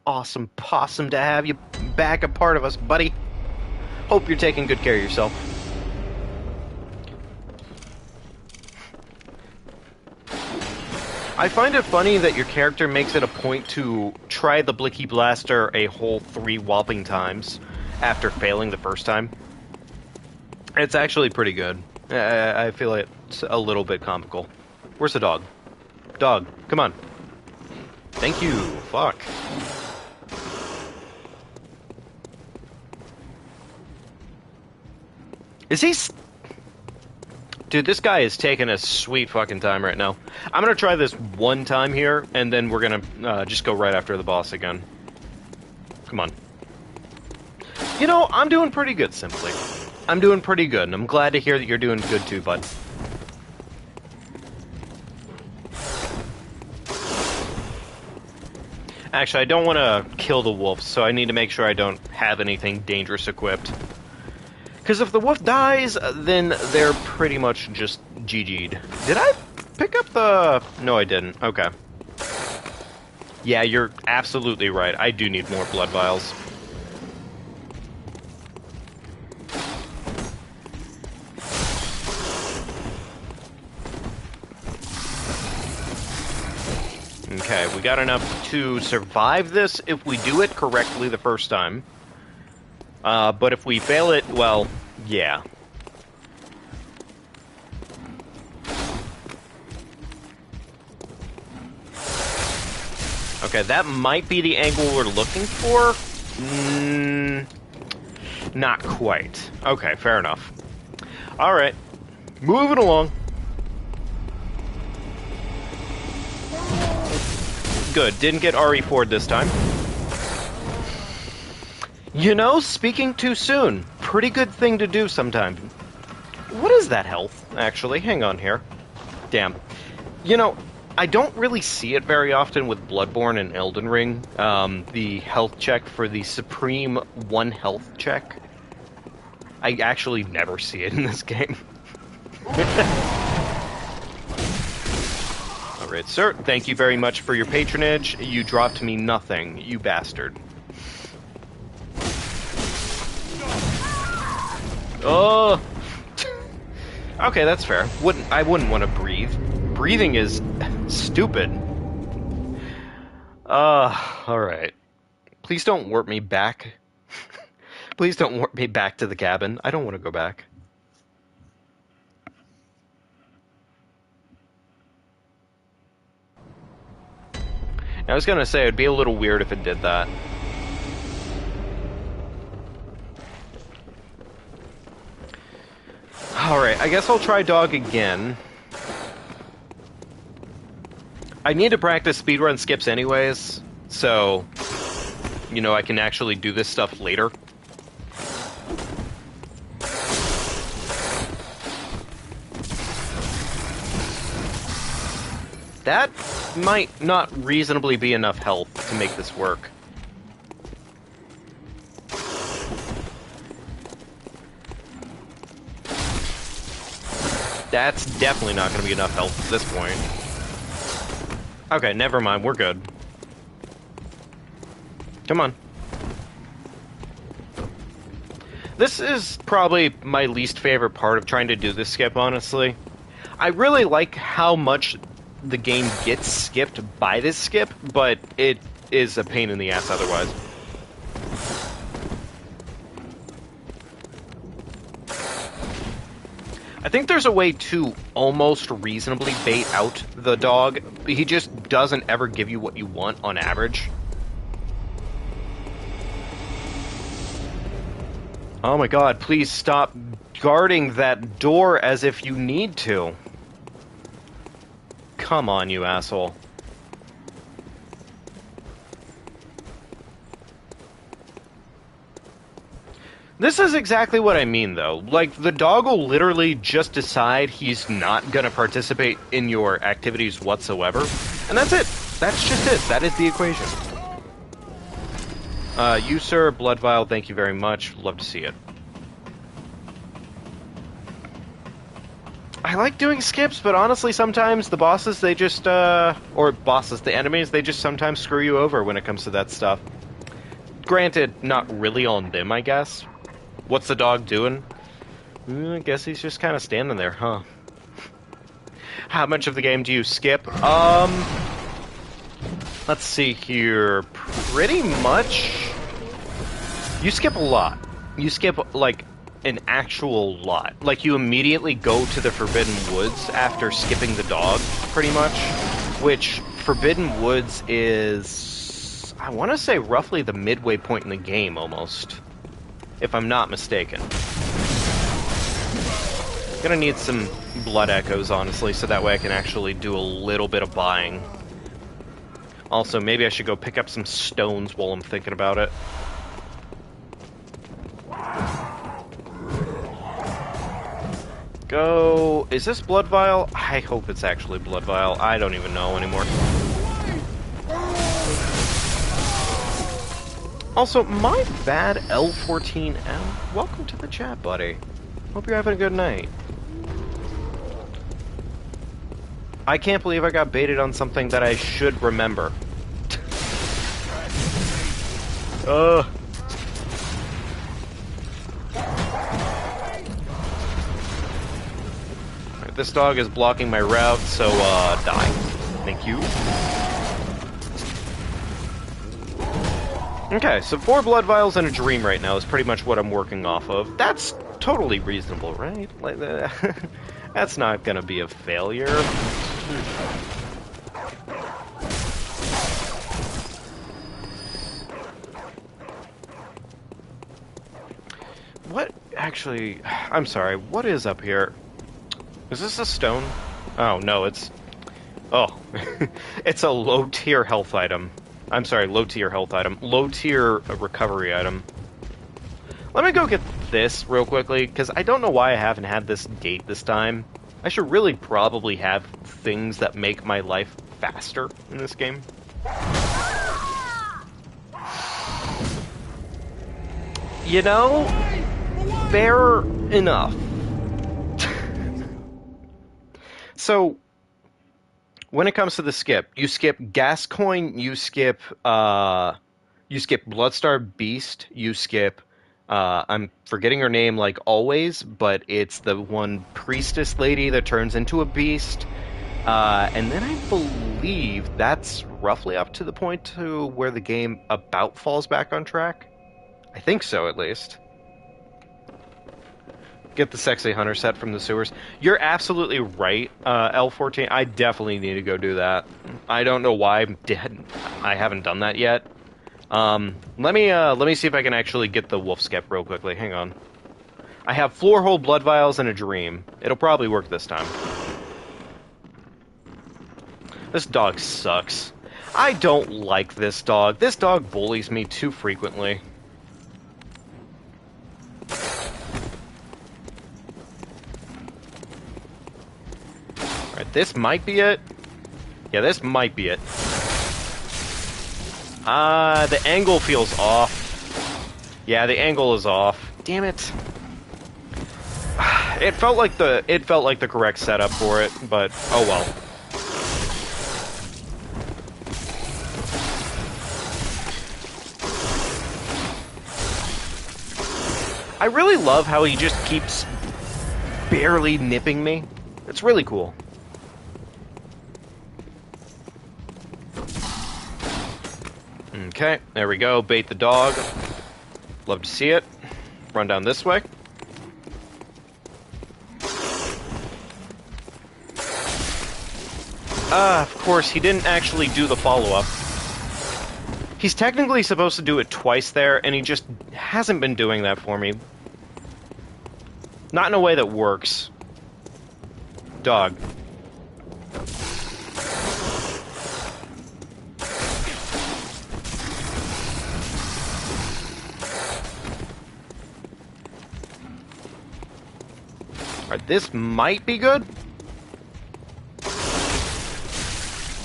Awesome possum to have you back a part of us, buddy. Hope you're taking good care of yourself. I find it funny that your character makes it a point to try the Blicky Blaster a whole 3 whopping times after failing the first time. It's actually pretty good. I feel it's a little bit comical. Where's the dog? Dog, come on. Thank you. Fuck. Is he... Dude, this guy is taking a sweet fucking time right now. I'm gonna try this one time here, and then we're gonna just go right after the boss again. Come on. You know, I'm doing pretty good, Simply. I'm doing pretty good, and I'm glad to hear that you're doing good too, bud. Actually, I don't want to kill the wolf, so I need to make sure I don't have anything dangerous equipped. Because if the wolf dies, then they're pretty much just GG'd. Did I pick up the... No, I didn't. Okay. Yeah, you're absolutely right. I do need more blood vials. Okay, we got enough to survive this if we do it correctly the first time. But if we fail it, well, yeah. Okay, that might be the angle we're looking for. Not quite. Okay, fair enough. Alright. Moving along. Good, didn't get RE4'd this time. You know, speaking too soon. Pretty good thing to do sometime. What is that health, actually? Hang on here. Damn. You know, I don't really see it very often with Bloodborne and Elden Ring. The health check for the Supreme 1 health check. I actually never see it in this game. Alright, sir. Thank you very much for your patronage. You dropped me nothing, you bastard. Oh! Okay, that's fair. I wouldn't want to breathe. Breathing is stupid. Alright. Please don't warp me back. Please don't warp me back to the cabin. I don't want to go back. I was gonna say, it'd be a little weird if it did that. Alright, I guess I'll try dog again. I need to practice speedrun skips anyways, so, you know, I can actually do this stuff later. That might not reasonably be enough health to make this work. That's definitely not going to be enough health at this point. Okay, never mind, we're good. Come on. This is probably my least favorite part of trying to do this skip, honestly. I really like how much the game gets skipped by this skip, but it is a pain in the ass otherwise. I think there's a way to almost reasonably bait out the dog. He just doesn't ever give you what you want on average. Oh my god, please stop guarding that door as if you need to. Come on, you asshole. This is exactly what I mean, though. Like, the dog will literally just decide he's not gonna participate in your activities whatsoever. And that's it. That's just it. That is the equation. You, sir, Blood Vial, thank you very much. Love to see it. I like doing skips, but honestly, sometimes the bosses, they just, or bosses, the enemies, they just sometimes screw you over when it comes to that stuff. Granted, not really on them, I guess. What's the dog doing? I guess he's just kind of standing there, huh? How much of the game do you skip? Let's see here. Pretty much. You skip a lot. You skip, like, an actual lot. Like, you immediately go to the Forbidden Woods after skipping the dog, pretty much. Which, Forbidden Woods is, I want to say, roughly the midway point in the game, almost. If I'm not mistaken. Gonna need some blood echoes, honestly, so that way I can actually do a little bit of buying. Also, maybe I should go pick up some stones while I'm thinking about it. Go... Is this Blood Vial? I hope it's actually Blood Vial. I don't even know anymore. Also, my bad, L14M. Welcome to the chat, buddy. Hope you're having a good night. I can't believe I got baited on something that I should remember. Alright, this dog is blocking my route, so, die. Thank you. Okay, so 4 blood vials and a dream right now is pretty much what I'm working off of. That's totally reasonable, right? Like, that's not gonna be a failure. What actually... I'm sorry, what is up here? Is this a stone? Oh, no, it's... Oh, it's a low-tier health item. I'm sorry, low-tier health item. Low-tier recovery item. Let me go get this real quickly, because I don't know why I haven't had this gate this time. I should really probably have things that make my life faster in this game. You know, fair enough. So... when it comes to the skip, you skip Gascoigne, you skip Bloodstar Beast, you skip, I'm forgetting her name like always, but it's the one priestess lady that turns into a beast. And then I believe that's roughly up to the point to where the game about falls back on track. I think so, at least. Get the sexy hunter set from the sewers. You're absolutely right, L14. I definitely need to go do that. I don't know why I haven't done that yet. Let me see if I can actually get the wolf skep real quickly. Hang on. I have floor hole, blood vials, and a dream. It'll probably work this time. This dog sucks. I don't like this dog. This dog bullies me too frequently. This might be it. Yeah, this might be it. The angle feels off. Yeah, the angle is off. Damn it. It felt like the correct setup for it, but oh well. I really love how he just keeps barely nipping me. It's really cool. Okay, there we go. Bait the dog. Love to see it. Run down this way. Of course, he didn't actually do the follow-up. He's technically supposed to do it twice there, and he just hasn't been doing that for me. Not in a way that works. Dog. Alright, this might be good.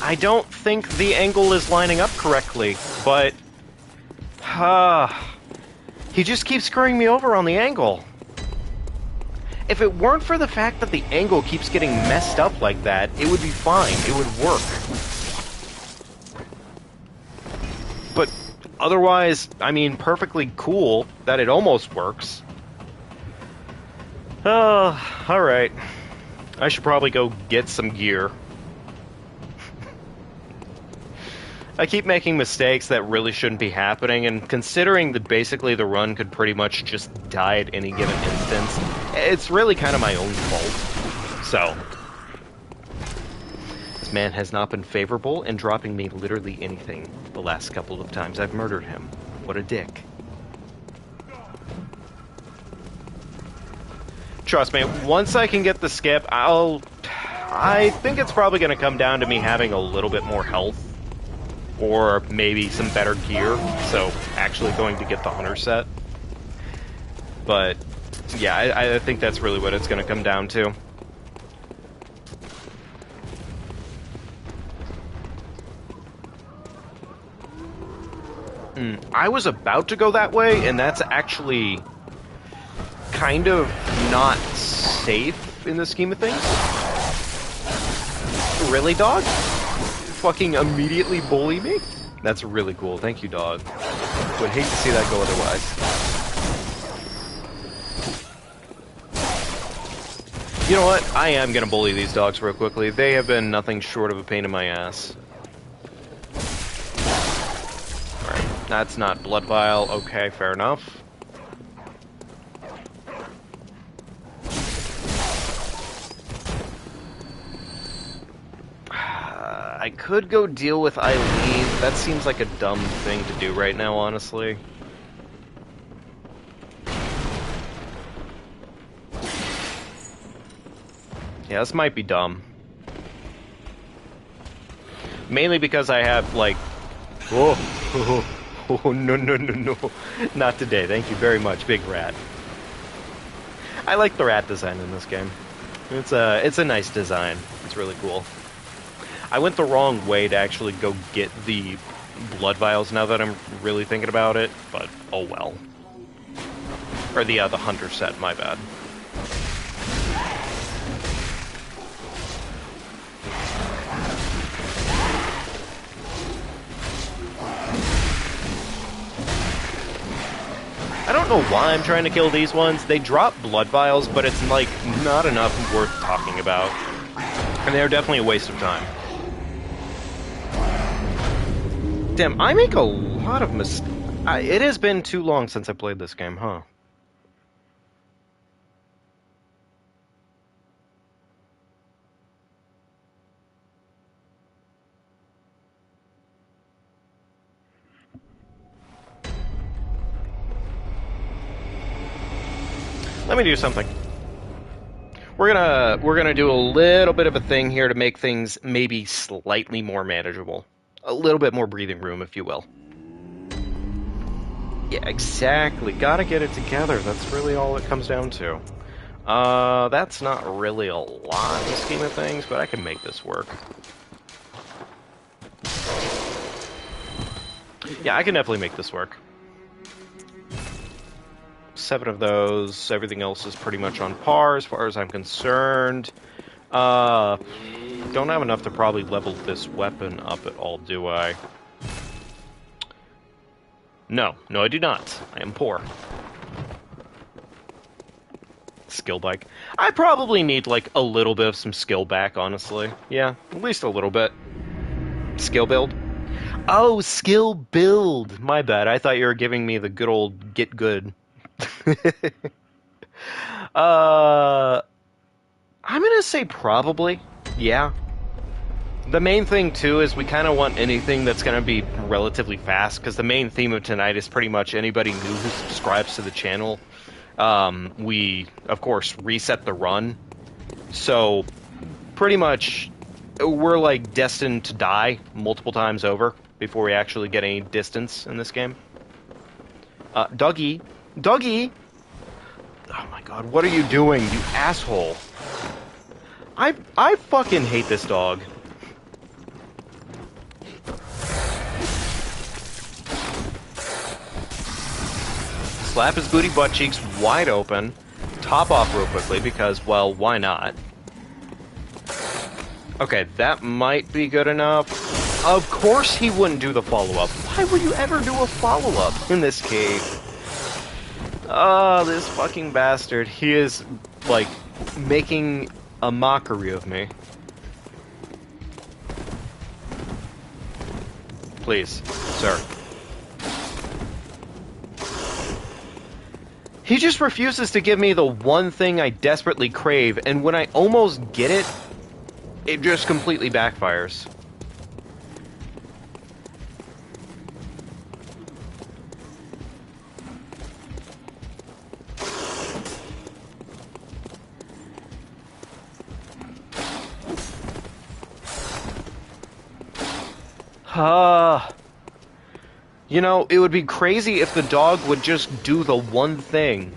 I don't think the angle is lining up correctly, but... he just keeps screwing me over on the angle. If it weren't for the fact that the angle keeps getting messed up like that, it would be fine. It would work. But otherwise, I mean, perfectly cool that it almost works. Alright. I should probably go get some gear. I keep making mistakes that really shouldn't be happening, and considering that basically the run could pretty much just die at any given instance, it's really kind of my own fault. So, this man has not been favorable in dropping me literally anything the last couple of times I've murdered him. What a dick. Trust me, once I can get the skip, I think it's probably going to come down to me having a little bit more health. Or maybe some better gear, so actually going to get the hunter set. But, yeah, I think that's really what it's going to come down to. I was about to go that way, and that's actually kind of not safe in the scheme of things. Really, dog? Fucking immediately bully me? That's really cool. Thank you, dog. Would hate to see that go otherwise. You know what? I am gonna bully these dogs real quickly. They have been nothing short of a pain in my ass. Alright, that's not blood vial. Okay, fair enough. I could go deal with Eileen, but that seems like a dumb thing to do right now, honestly. Yeah, this might be dumb. Mainly because I have, like... Oh, no. Not today. Thank you very much, Big Rat. I like the rat design in this game. It's a nice design. It's really cool. I went the wrong way to actually go get the blood vials now that I'm really thinking about it, but oh well. Or the hunter set, my bad. I don't know why I'm trying to kill these ones. They drop blood vials, but it's like not enough worth talking about. And they're definitely a waste of time. Damn, I make a lot of mistakes. It has been too long since I played this game, huh? Let me do something. We're gonna do a little bit of a thing here to make things maybe slightly more manageable. A little bit more breathing room, if you will. Yeah, exactly. Gotta get it together. That's really all it comes down to. That's not really a lot in the scheme of things, but I can make this work. Yeah, I can definitely make this work. 7 of those. Everything else is pretty much on par as far as I'm concerned. Don't have enough to probably level this weapon up at all, do I? No, I do not. I am poor. Skill bike. I probably need, like, a little bit of some skill back, honestly. Yeah, at least a little bit. Skill build? Oh, skill build! My bad, I thought you were giving me the good old get good. I'm gonna say probably, yeah. The main thing, too, is we kind of want anything that's going to be relatively fast, because the main theme of tonight is pretty much anybody new who subscribes to the channel. We, of course, reset the run. So, pretty much, we're, like, destined to die multiple times over before we actually get any distance in this game. Dougie! Dougie! Oh my god, what are you doing, you asshole? I fucking hate this dog. Slap his booty butt cheeks wide open, top off real quickly because, well, why not? Okay, that might be good enough. Of course he wouldn't do the follow-up. Why would you ever do a follow-up in this cave? Oh, this fucking bastard. He is, like, making a mockery of me. Please, sir. He just refuses to give me the one thing I desperately crave, and when I almost get it, it just completely backfires. You know, it would be crazy if the dog would just do the one thing.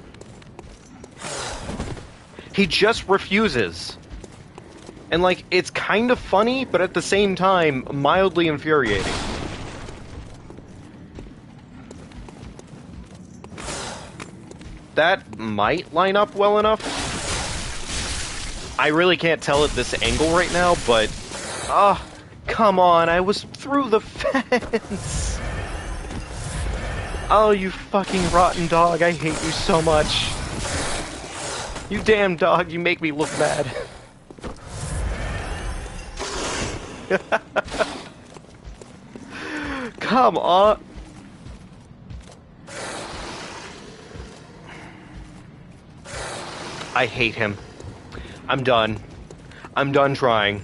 He just refuses. And, like, it's kind of funny, but at the same time, mildly infuriating. that might line up well enough. I really can't tell at this angle right now, but... Oh, come on, I was through the fence! Oh, you fucking rotten dog, I hate you so much. You damn dog, you make me look bad. Come on! I hate him. I'm done. I'm done trying.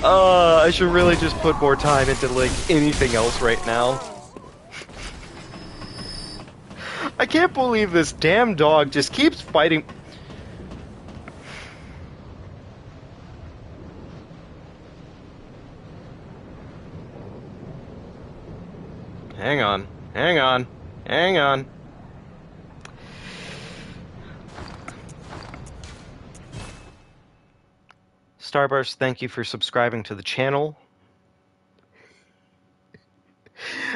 I should really just put more time into, like, anything else right now. I can't believe this damn dog just keeps fighting. Hang on. Hang on. Hang on. Starburst, thank you for subscribing to the channel.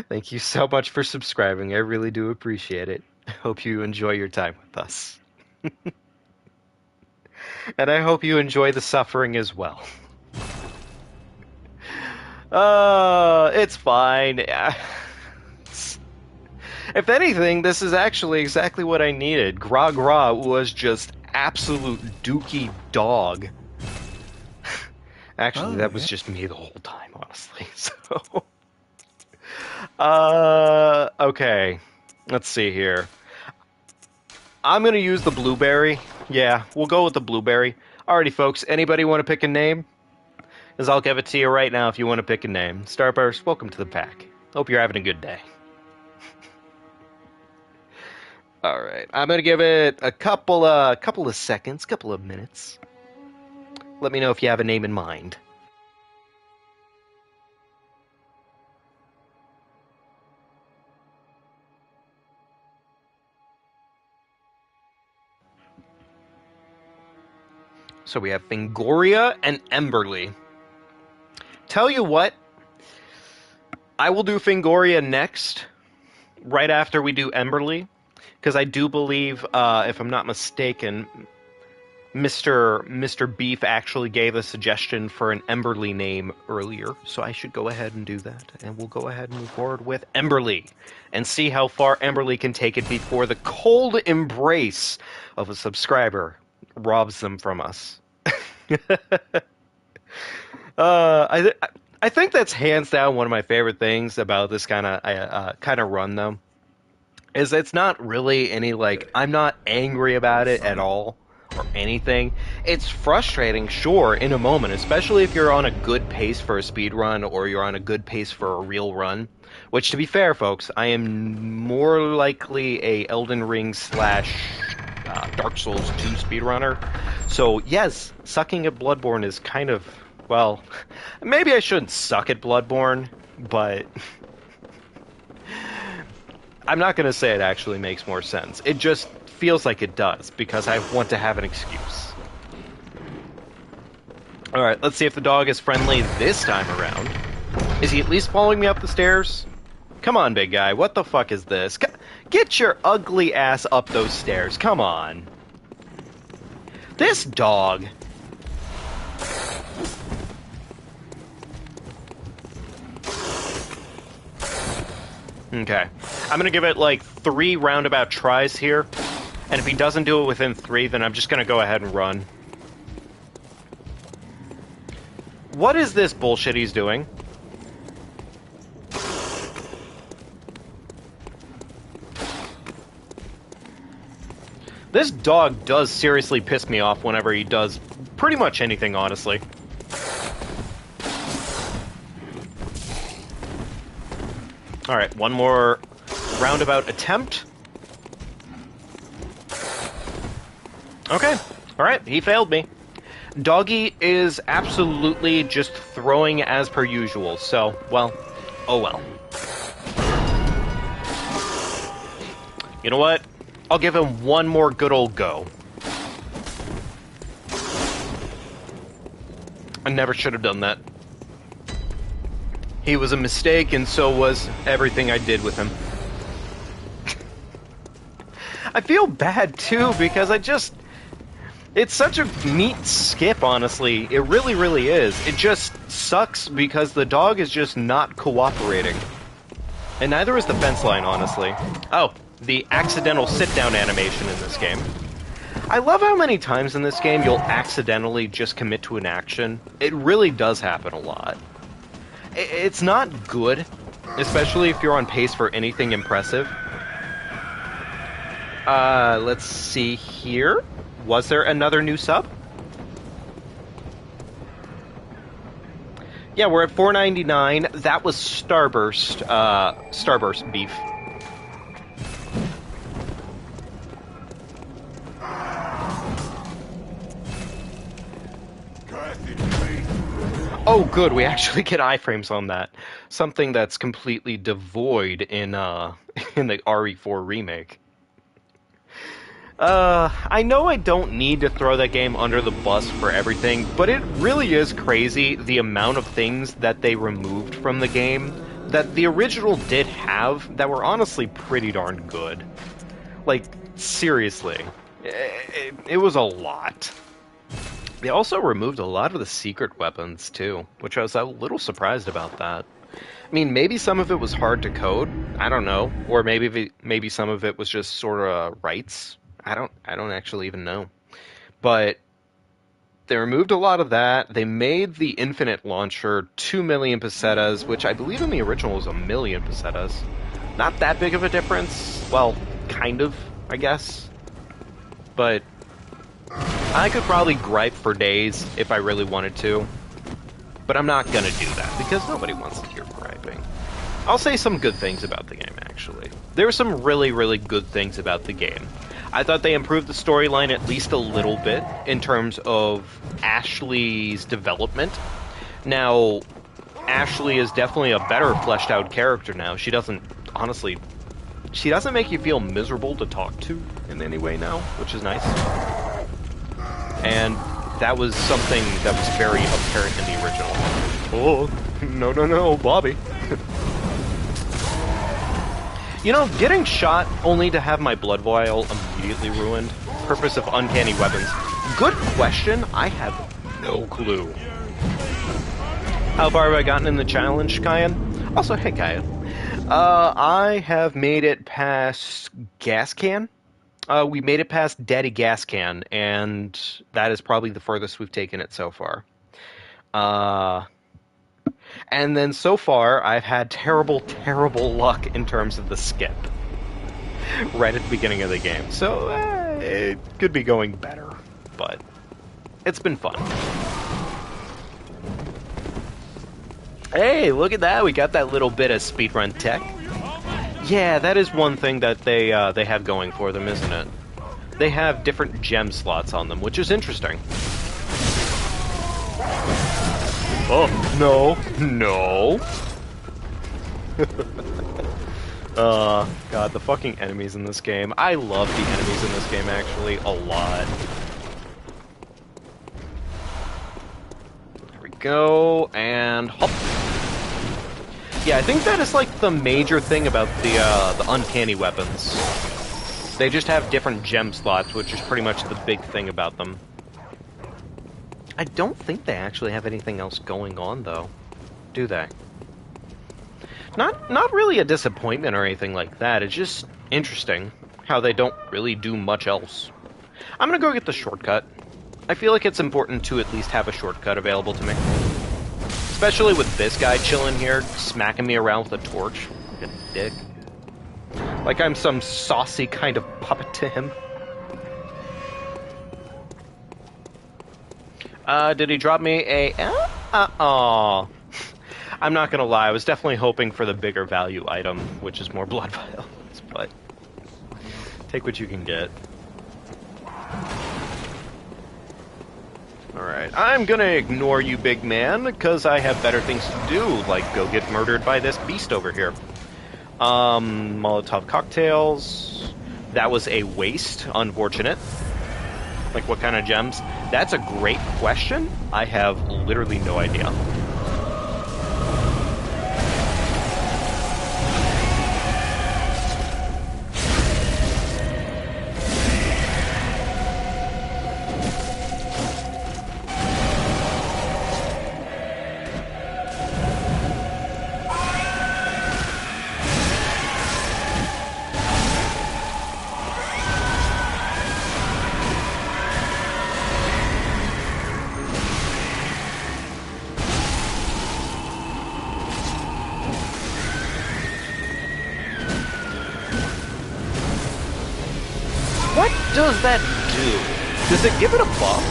Thank you so much for subscribing. I really do appreciate it. I hope you enjoy your time with us. And I hope you enjoy the suffering as well. It's fine. If anything, this is actually exactly what I needed. Gra Gra was just absolute dookie dog. Actually, that was just me the whole time, honestly. So, okay. Let's see here. I'm gonna use the blueberry. Yeah, we'll go with the blueberry. Alrighty, folks. Anybody want to pick a name? Because I'll give it to you right now if you want to pick a name. Starburst, welcome to the pack. Hope you're having a good day. Alright, I'm gonna give it a couple of seconds, couple of minutes. Let me know if you have a name in mind. So we have Fangoria and Emberly. Tell you what, I will do Fangoria next, right after we do Emberly, because I do believe, if I'm not mistaken, Mr. Beef actually gave a suggestion for an Emberly name earlier, so I should go ahead and do that, and we'll go ahead and move forward with Emberly, and see how far Emberly can take it before the cold embrace of a subscriber robs them from us. I think that's hands down one of my favorite things about this kind of run, though, is it's not really any, like, I'm not angry about it at all or anything. It's frustrating, sure, in a moment, especially if you're on a good pace for a speed run or you're on a good pace for a real run. Which, to be fair, folks, I am more likely a Elden Ring / Dark Souls 2 speedrunner. So, yes, sucking at Bloodborne is kind of, well, maybe I shouldn't suck at Bloodborne, but I'm not going to say it actually makes more sense. It just feels like it does, because I want to have an excuse. Alright, let's see if the dog is friendly this time around. Is he at least following me up the stairs? Come on, big guy, what the fuck is this? Get your ugly ass up those stairs, come on. This dog. Okay. I'm gonna give it like 3 roundabout tries here. And if he doesn't do it within 3, then I'm just gonna go ahead and run. What is this bullshit he's doing? This dog does seriously piss me off whenever he does pretty much anything, honestly. Alright, one more roundabout attempt. Okay, alright, he failed me. Doggy is absolutely just throwing as per usual, so, well, oh well. You know what? I'll give him one more good old go. I never should have done that. He was a mistake, and so was everything I did with him. I feel bad too because it's such a neat skip, honestly. It really, really is. It just sucks because the dog is just not cooperating. And neither is the fence line, honestly. Oh, the accidental sit-down animation in this game. I love how many times in this game you'll accidentally just commit to an action. It really does happen a lot. It's not good, especially if you're on pace for anything impressive. Let's see here. Was there another new sub? Yeah, we're at $4.99. That was Starburst, Starburst beef. Oh, good. We actually get iframes on that. Something that's completely devoid in in the RE4 remake. I know I don't need to throw that game under the bus for everything, but it really is crazy the amount of things that they removed from the game that the original did have that were honestly pretty darn good. Like, seriously. It was a lot. They also removed a lot of the secret weapons, too, which I was a little surprised about that. I mean, maybe some of it was hard to code, I don't know, or maybe some of it was just sort of rights. I don't actually even know. But they removed a lot of that. They made the Infinite Launcher 2 million pesetas, which I believe in the original was 1 million pesetas. Not that big of a difference. Well, kind of, I guess. But I could probably gripe for days if I really wanted to. But I'm not gonna do that, because nobody wants to hear griping. I'll say some good things about the game, actually. There were some really, really good things about the game. I thought they improved the storyline at least a little bit in terms of Ashley's development. Now, Ashley is definitely a better fleshed out character now. She doesn't make you feel miserable to talk to in any way now, which is nice. And that was something that was very apparent in the original. Oh, no, Bobby. You know, getting shot only to have my blood vial immediately ruined. Purpose of uncanny weapons. Good question. I have no clue. How far have I gotten in the challenge, Kyan? Also, hey, Kyan. I have made it past Gas Can. We made it past Daddy Gas Can, and that is probably the furthest we've taken it so far. And then so far, I've had terrible, terrible luck in terms of the skip. Right at the beginning of the game. So, it could be going better. But, it's been fun. Hey, look at that! We got that little bit of speedrun tech. Yeah, that is one thing that they have going for them, isn't it? They have different gem slots on them, which is interesting. Oh, no. God, the fucking enemies in this game. I love the enemies in this game, actually, a lot. There we go, and hop. Yeah, I think that is, like, the major thing about the uncanny weapons. They just have different gem slots, which is pretty much the big thing about them. I don't think they actually have anything else going on, though. Do they? Not really a disappointment or anything like that. It's just interesting how they don't really do much else. I'm gonna go get the shortcut. I feel like it's important to at least have a shortcut available to me. Especially with this guy chilling here, smacking me around with a torch. Like a dick. Like I'm some saucy kind of puppet to him. Did he drop me a... Aw. I'm not gonna lie, I was definitely hoping for the bigger value item, which is more blood vials, but... take what you can get. Alright, I'm gonna ignore you, big man, because I have better things to do, like go get murdered by this beast over here. Molotov cocktails... That was a waste, unfortunate. Like, what kind of gems? That's a great question. I have literally no idea. does that do? Does it give it a buff?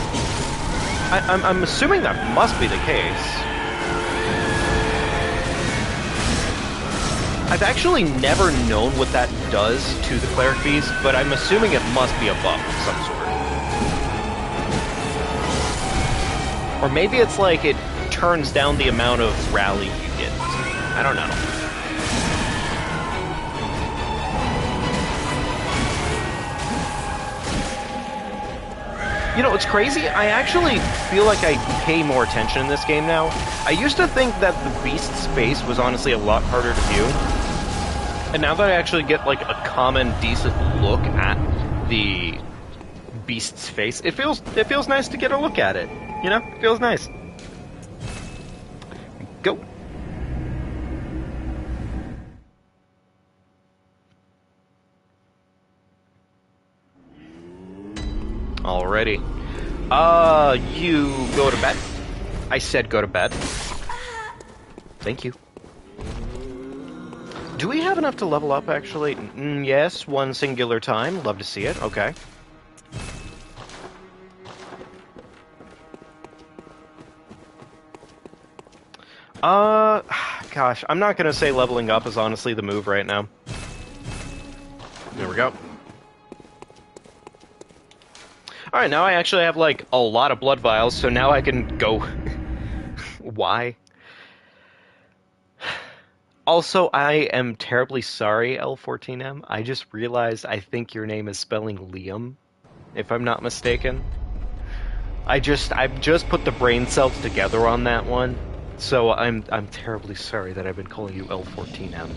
I'm assuming that must be the case. I've actually never known what that does to the cleric beast, but I'm assuming it must be a buff of some sort. Or maybe it's like it turns down the amount of rally you get. I don't know. You know, it's crazy. I actually feel like I pay more attention in this game now. I used to think that the beast's face was honestly a lot harder to view. And now that I actually get like a common, decent look at the beast's face, it feels nice to get a look at it. You know, it feels nice. Go. Alrighty. You go to bed? I said go to bed. Thank you. Do we have enough to level up, actually? Yes, one singular time. Love to see it. Okay. Gosh, I'm not gonna say leveling up is honestly the move right now. There we go. Alright, now I actually have, like, a lot of blood vials, so now I can go... Why? Also, I am terribly sorry, L14M. I just realized I think your name is spelling Liam, if I'm not mistaken. I've just put the brain cells together on that one, so I'm terribly sorry that I've been calling you L14M.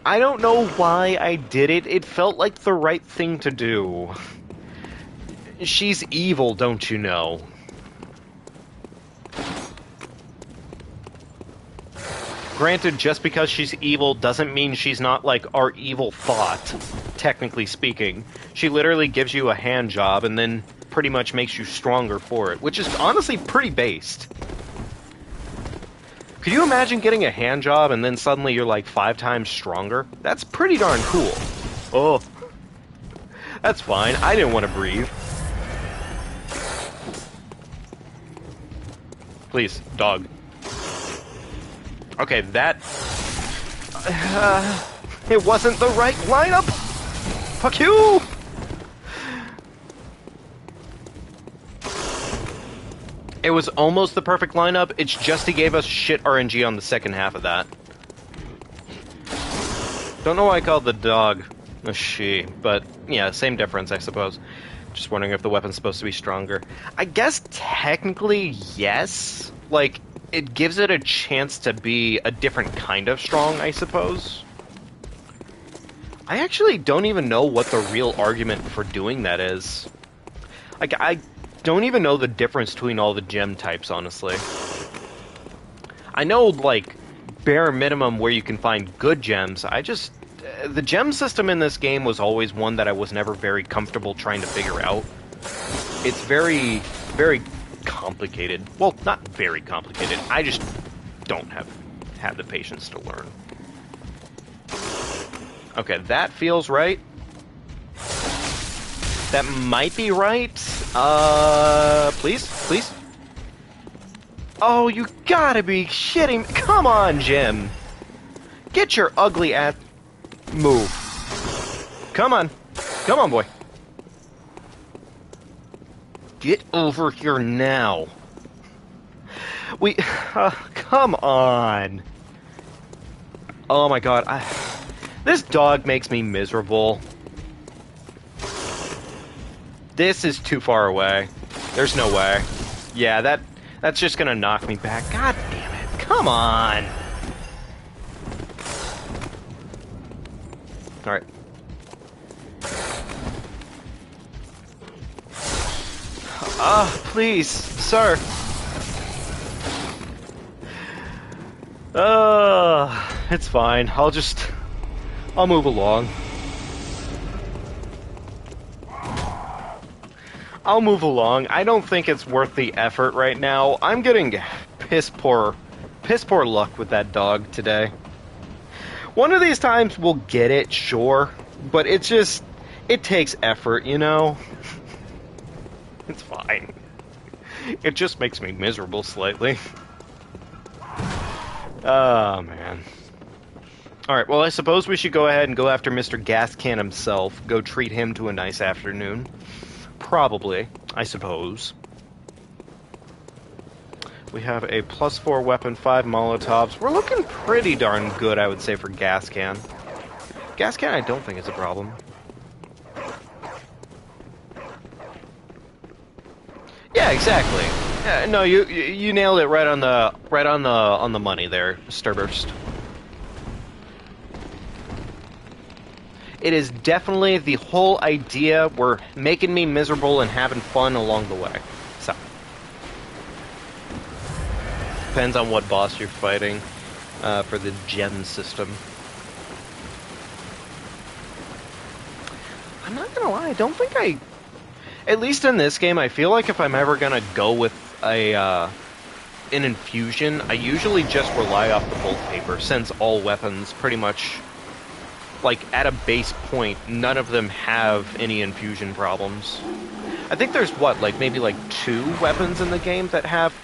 I don't know why I did it. It felt like the right thing to do. She's evil, don't you know? Granted, just because she's evil doesn't mean she's not, like, our evil thought, technically speaking. She literally gives you a hand job and then pretty much makes you stronger for it, which is honestly pretty based. Could you imagine getting a hand job and then suddenly you're, like, 5 times stronger? That's pretty darn cool. Oh. That's fine. I didn't want to breathe. Please, dog. Okay, that... it wasn't the right lineup! Fuck you! It was almost the perfect lineup, it's just he gave us shit RNG on the second half of that. Don't know why I called the dog a she, but yeah, same difference, I suppose. Just wondering if the weapon's supposed to be stronger. I guess technically, yes. Like, it gives it a chance to be a different kind of strong, I suppose. I actually don't even know what the real argument for doing that is. Like, I don't even know the difference between all the gem types, honestly. I know, like, bare minimum where you can find good gems. The gem system in this game was always one that I was never very comfortable trying to figure out. It's very, very complicated. Well, not very complicated. I just don't have the patience to learn. Okay, that feels right. That might be right. Please? Please? Oh, you gotta be shitting me. Come on, Jim. Get your ugly ass... Move. Come on. Come on, boy. Get over here now. Come on. Oh my god. This dog makes me miserable. This is too far away. There's no way. Yeah, that's just gonna knock me back. God damn it. Come on. Alright. Please, sir. It's fine. I'll move along. I'll move along. I don't think it's worth the effort right now. I'm getting piss poor luck with that dog today. One of these times we'll get it, sure, but it's just, it takes effort, you know? It's fine. It just makes me miserable slightly. Oh, man. Alright, well, I suppose we should go ahead and go after Mr. Gascan himself. Go treat him to a nice afternoon. Probably, I suppose. We have a +4 weapon, 5 Molotovs. We're looking pretty darn good, I would say, for Gascan. Gascan, I don't think is a problem. Yeah, exactly. Yeah, no, you nailed it right on the money there, Starburst. It is definitely the whole idea. We're making me miserable and having fun along the way. So depends on what boss you're fighting for the gem system. I'm not gonna lie, I don't think at least in this game, I feel like if I'm ever gonna go with an infusion, I usually just rely off the bolt paper, since all weapons pretty much, like, at a base point, none of them have any infusion problems. I think there's, maybe 2 weapons in the game that have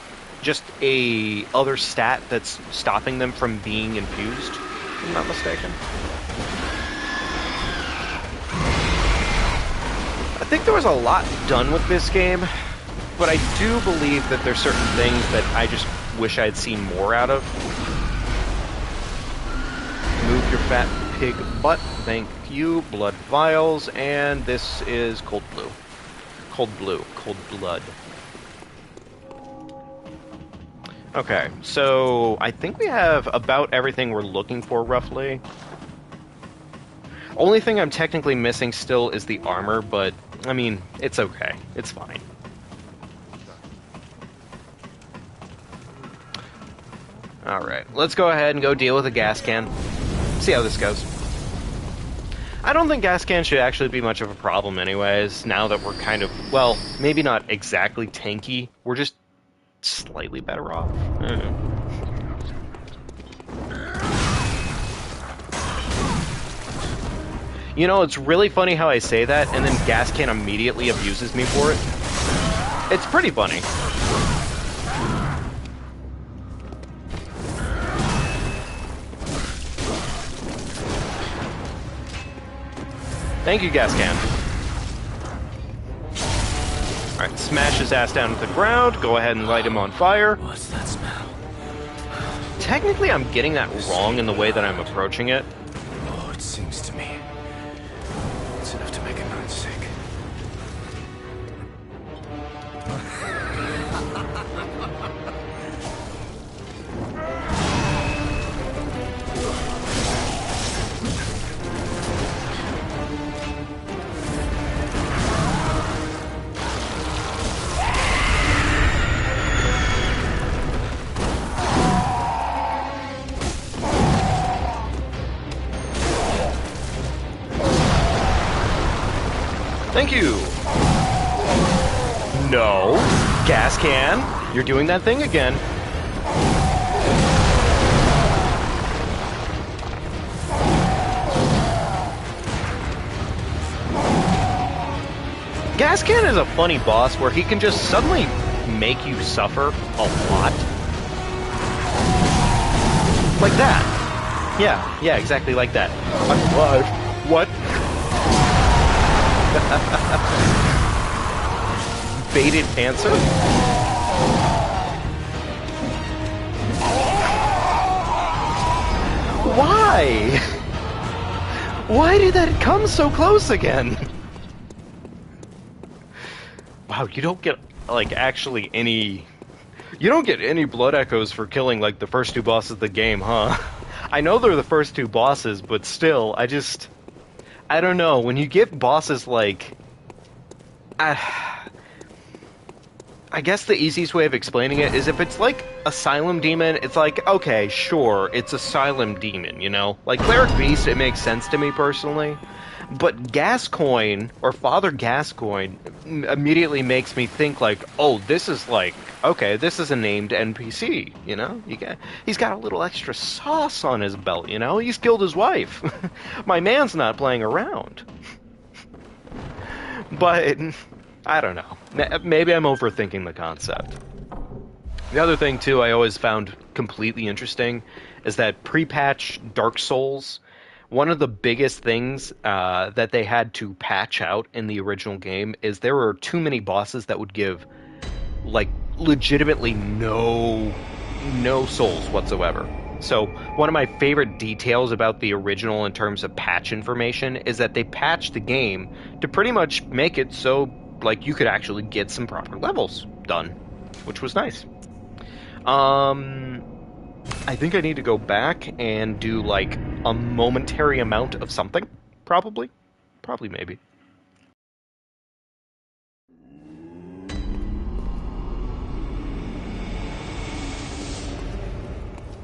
just a other stat that's stopping them from being infused, if I'm not mistaken. I think there was a lot done with this game, but I do believe that there's certain things that I just wish I'd seen more out of. Move your fat pig butt, thank you. Blood vials, and this is cold blue. Cold blue, cold blood. Okay, so I think we have about everything we're looking for, roughly. Only thing I'm technically missing still is the armor, but, I mean, it's okay. It's fine. Alright, let's go ahead and go deal with the gas can. See how this goes. I don't think gas can should actually be much of a problem anyways, now that we're kind of, well, maybe not exactly tanky, we're just slightly better off. I don't know. You know, it's really funny how I say that, and then Gascan immediately abuses me for it. It's pretty funny. Thank you, Gascan. Alright, smash his ass down to the ground, go ahead and light him on fire. What's that smell? Technically, I'm getting that wrong in the way that I'm approaching it. Oh, it sings to me. It's enough to make a man sick. Thank you. No. Gas can. You're doing that thing again. Gas can is a funny boss where he can just suddenly make you suffer a lot. Like that. Yeah, exactly like that. I'm alive. What? Baited answer? Why? Why did that come so close again? Wow, you don't get, actually any... You don't get any blood echoes for killing, the first 2 bosses of the game, huh? I know they're the first 2 bosses, but still, I don't know, when you get bosses I guess the easiest way of explaining it is if it's Asylum Demon, it's okay, sure, it's Asylum Demon, you know? Cleric Beast, it makes sense to me personally. But Gascoigne, or Father Gascoigne, immediately makes me think like, oh, this is like, okay, this is a named NPC, you know? He's got a little extra sauce on his belt, you know? He's killed his wife. My man's not playing around. But, I don't know. Maybe I'm overthinking the concept. The other thing, too, I always found completely interesting is that pre-patch Dark Souls, one of the biggest things that they had to patch out in the original game is there were too many bosses that would give, like, legitimately no souls whatsoever. So one of my favorite details about the original in terms of patch information is that they patched the game to pretty much make it so, like, you could actually get some proper levels done, which was nice. I think I need to go back and do, like, a momentary amount of something. Probably. Probably, maybe.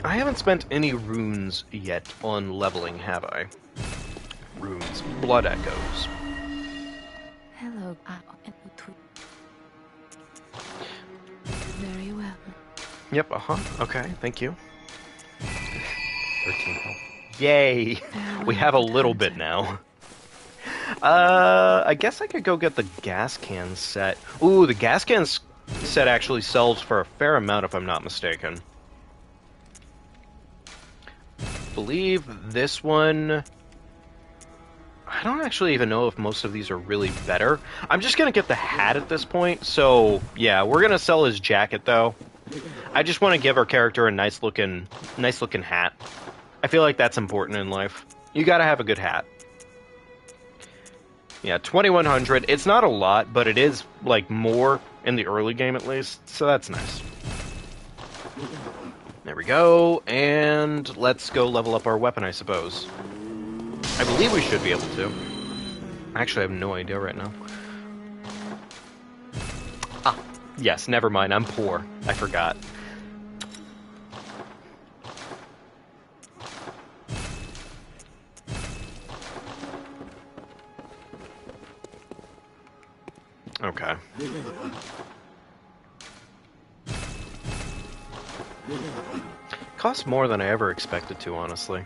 I haven't spent any runes yet on leveling, have I? Runes. Blood echoes. Hello. Very well. Yep, okay, thank you. 13 health. Yay! We have a little bit now. I guess I could go get the gas can set. Ooh, the gas can set actually sells for a fair amount if I'm not mistaken. I believe this one... I don't actually even know if most of these are really better. I'm just gonna get the hat at this point, so yeah, we're gonna sell his jacket though. I just want to give our character a nice looking hat. I feel like that's important in life. You gotta have a good hat. Yeah, 2100. It's not a lot, but it is, like, more in the early game at least, so that's nice. There we go, and let's go level up our weapon, I suppose. I believe we should be able to. Actually, I have no idea right now. Ah, yes, never mind, I'm poor. I forgot. Okay. Costs more than I ever expected to, honestly.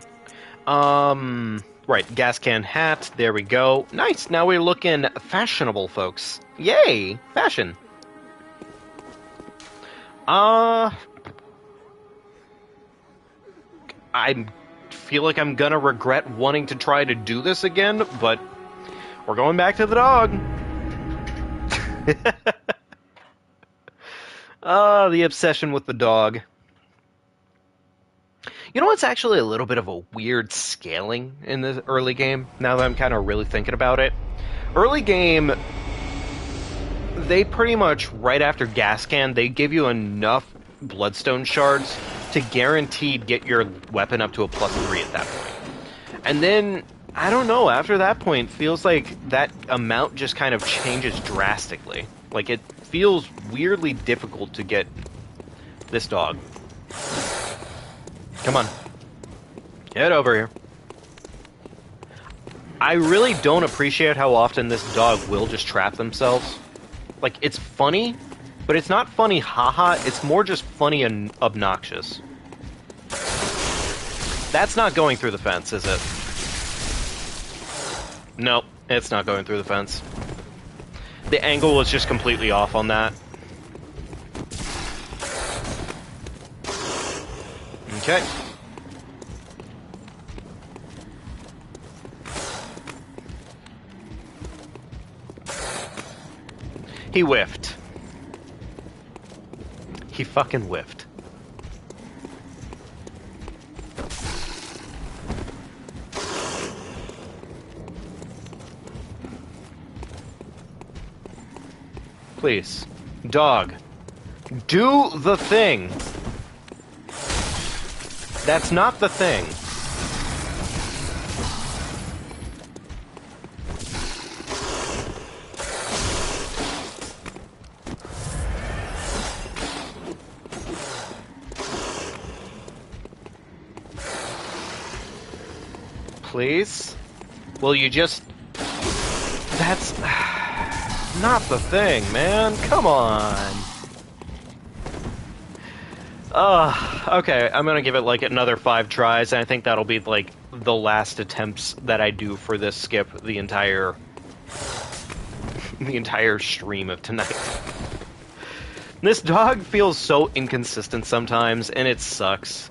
Right, gas can hat, there we go. Nice, now we're looking fashionable, folks. Yay, fashion. I feel like I'm gonna regret wanting to try to do this again, but we're going back to the dog. The obsession with the dog. You know what's actually a little bit of a weird scaling in the early game, now that I'm kind of really thinking about it? Early game, they pretty much, right after gas can, they give you enough bloodstone shards to guaranteed get your weapon up to a +3 at that point. And then, I don't know, after that point, feels like that amount just kind of changes drastically. Like, it feels weirdly difficult to get this dog. Come on. Get over here. I really don't appreciate how often this dog will just trap themselves. Like, it's funny, but it's not funny haha, it's more just funny and obnoxious. That's not going through the fence, is it? Nope, it's not going through the fence. The angle was just completely off on that. Okay. He whiffed. He fucking whiffed. Please. Dog. Do the thing. That's not the thing. Please? Will you just That's not the thing, man. Come on. Okay, I'm gonna give it like another 5 tries, and I think that'll be like the last attempts that I do for this skip the entire stream of tonight. This dog feels so inconsistent sometimes, and it sucks.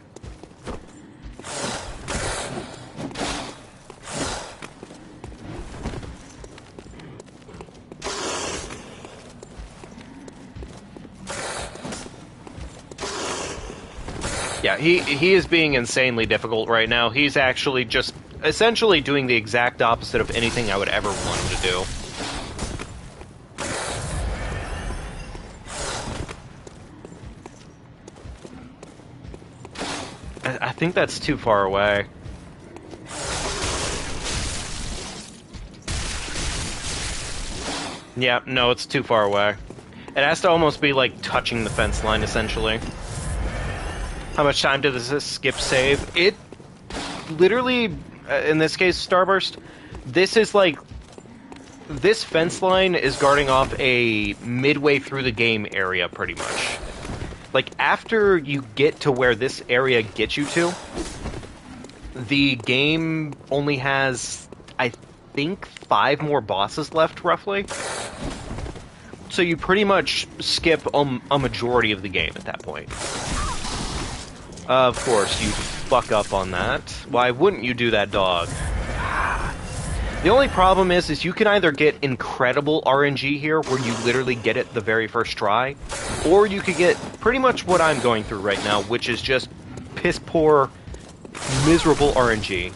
Yeah, he is being insanely difficult right now. He's actually just essentially doing the exact opposite of anything I would ever want him to do. I think that's too far away. Yeah, no, it's too far away. It has to almost be like touching the fence line, essentially. How much time does this skip save? It literally, in this case, Starburst, this is like, this fence line is guarding off a midway through the game area, pretty much. Like, after you get to where this area gets you to, the game only has, I think, 5 more bosses left, roughly. So you pretty much skip a majority of the game at that point. Of course, you fuck up on that. Why wouldn't you do that, dog? The only problem is you can either get incredible RNG here, where you literally get it the very first try, or you could get pretty much what I'm going through right now, which is just piss poor, miserable RNG,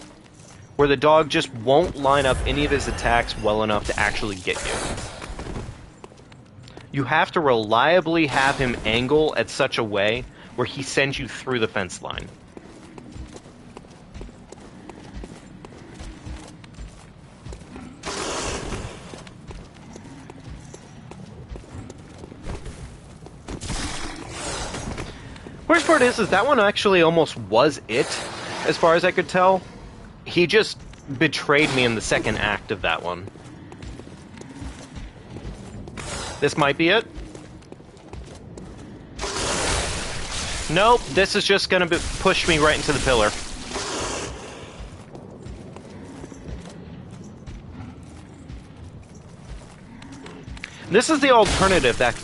where the dog just won't line up any of his attacks well enough to actually get you. You have to reliably have him angle at such a way where he sends you through the fence line. Worst part is that one actually almost was it, as far as I could tell. He just betrayed me in the second act of that one. This might be it. Nope, this is just gonna push me right into the pillar. This is the alternative that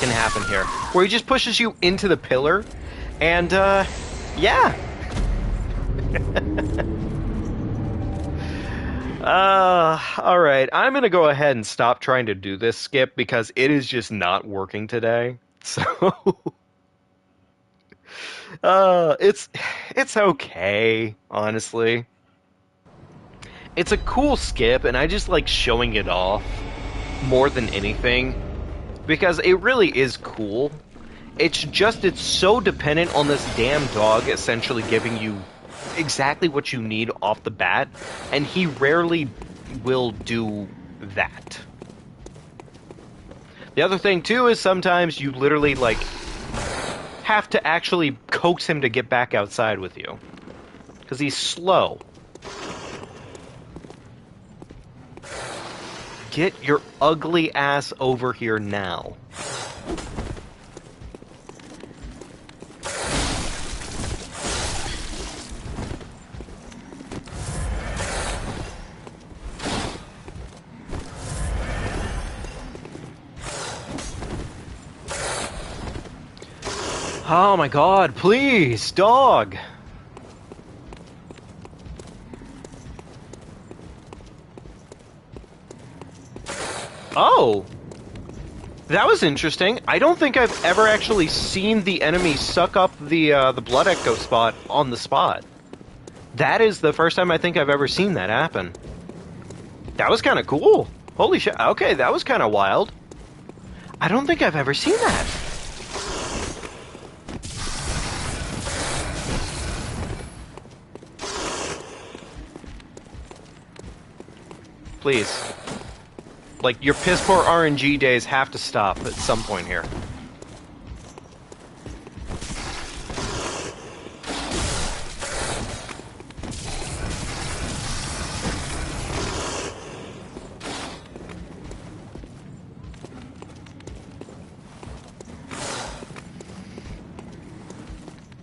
can happen here, where he just pushes you into the pillar, and yeah. Alright, I'm gonna go ahead and stop trying to do this skip because it is just not working today. So it's okay, honestly. It's a cool skip, and I just like showing it off more than anything, because it really is cool. It's just, it's so dependent on this damn dog essentially giving you exactly what you need off the bat, and he rarely will do that. The other thing, too, is sometimes you literally, like, have to actually coax him to get back outside with you, because he's slow. Get your ugly ass over here now. Oh my god, please, dog! Oh! That was interesting. I don't think I've ever actually seen the enemy suck up the Blood Echo spot on the spot. That is the first time I think I've ever seen that happen. That was kind of cool. Holy shit. Okay, that was kind of wild. I don't think I've ever seen that. Please. Like, your piss poor RNG days have to stop at some point here.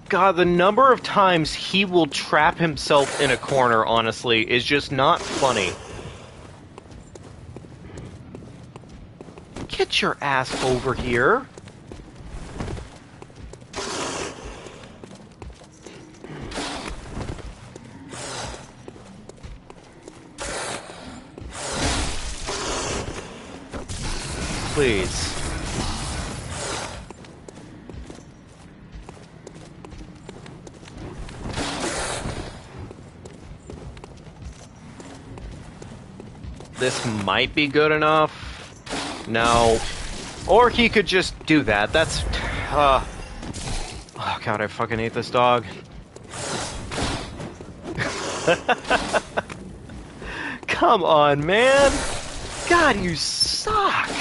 God, the number of times he will trap himself in a corner, honestly, is just not funny. Get your ass over here. Please. This might be good enough. No. Or he could just do that. That's... oh god, I fucking hate this dog. Come on, man. God, you suck.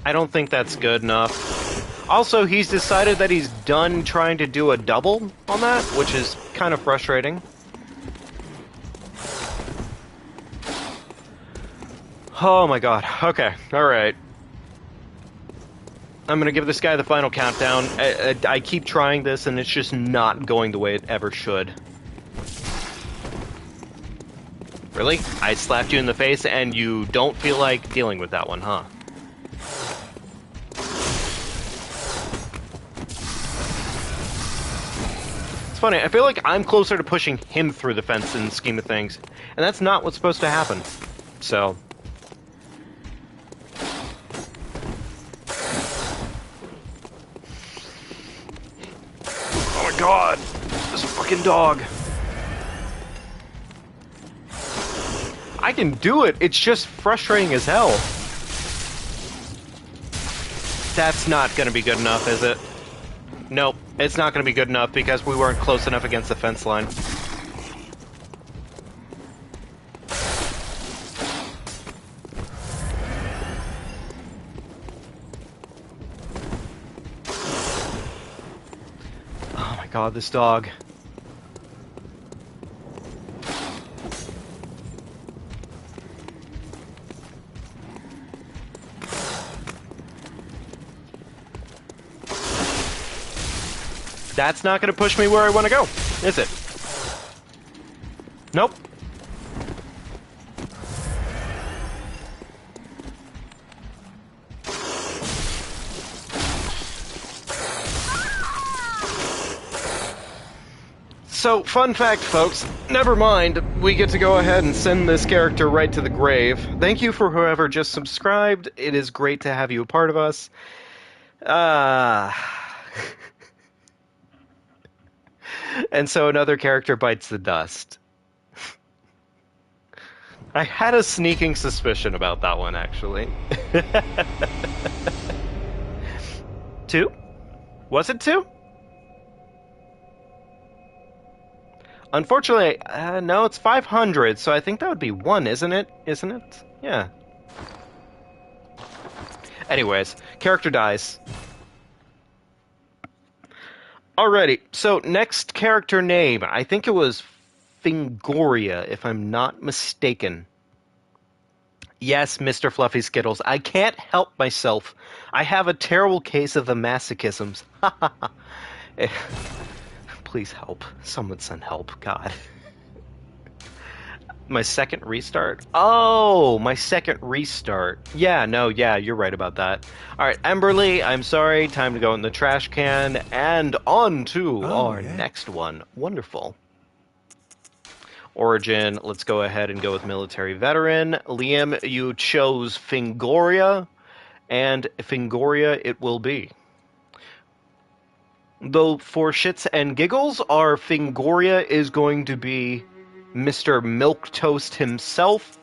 I don't think that's good enough. Also, he's decided that he's done trying to do a double on that, which is kind of frustrating. Oh my god. Okay, alright. I'm gonna give this guy the final countdown. I keep trying this, and it's just not going the way it ever should. Really? I slapped you in the face, and you don't feel like dealing with that one, huh? It's funny, I feel like I'm closer to pushing him through the fence in the scheme of things, and that's not what's supposed to happen. So... oh my god! This fucking dog! I can do it, it's just frustrating as hell. That's not gonna be good enough, is it? Nope, it's not gonna be good enough because we weren't close enough against the fence line. Oh my god, this dog. That's not going to push me where I want to go, is it? Nope. So, fun fact, folks, never mind, we get to go ahead and send this character right to the grave. Thank you for whoever just subscribed. It is great to have you a part of us. And so another character bites the dust. I had a sneaking suspicion about that one, actually. 2? Was it 2? Unfortunately, no, it's 500, so I think that would be 1, isn't it? Isn't it? Yeah. Anyways, character dies. Alrighty, so next character name. I think it was Fingoria, if I'm not mistaken. Yes, Mr. Fluffy Skittles. I can't help myself. I have a terrible case of the masochisms. Please help. Someone send help. God. My second restart? Oh, my second restart. Yeah, no, yeah, you're right about that. Alright, Emberly, I'm sorry. Time to go in the trash can. And on to our next one. Wonderful. Origin, let's go ahead and go with military veteran. Liam, you chose Fingoria. And Fingoria it will be. Though for shits and giggles, our Fingoria is going to be Mr. Milquetoast himself.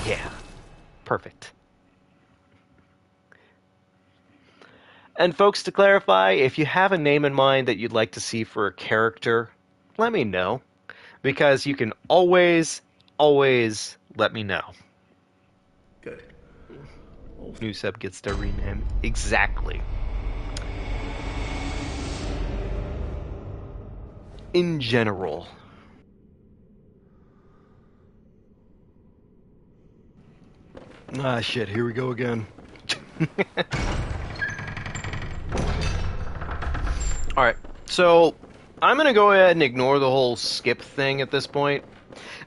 Yeah, perfect. And folks, to clarify, if you have a name in mind that you'd like to see for a character, let me know. Because you can always let me know. Good. New sub gets to rename. Exactly. in general. Ah, shit, here we go again. Alright, so I'm gonna go ahead and ignore the whole skip thing at this point.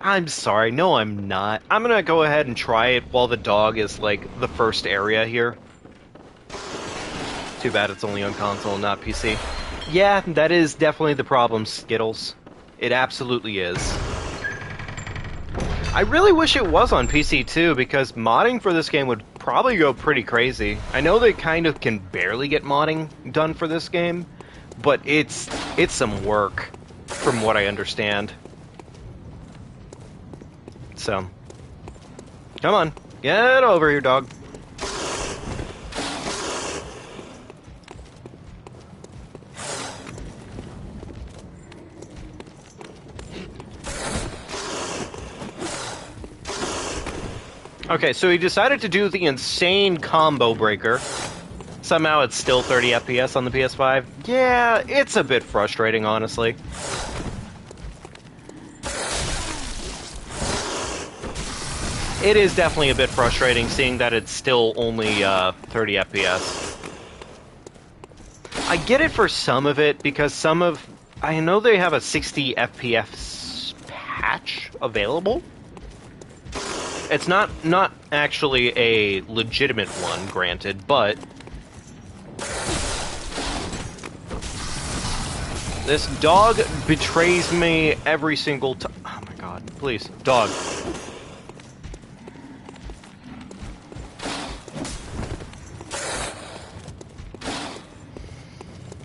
I'm sorry, no I'm not. I'm gonna go ahead and try it while the dog is, like, the first area here. Too bad it's only on console, not PC. Yeah, that is definitely the problem, Skittles. It absolutely is. I really wish it was on PC too, because modding for this game would probably go pretty crazy. I know they kind of can barely get modding done for this game, but it's some work, from what I understand. So, come on, get over here, dog. Okay, so he decided to do the insane combo breaker. Somehow it's still 30 FPS on the PS5. Yeah, it's a bit frustrating, honestly. It is definitely a bit frustrating seeing that it's still only 30 FPS. I get it for some of it, because some of... I know they have a 60 FPS patch available. It's not actually a legitimate one, granted, but... This dog betrays me every single time. Oh my god, please, dog.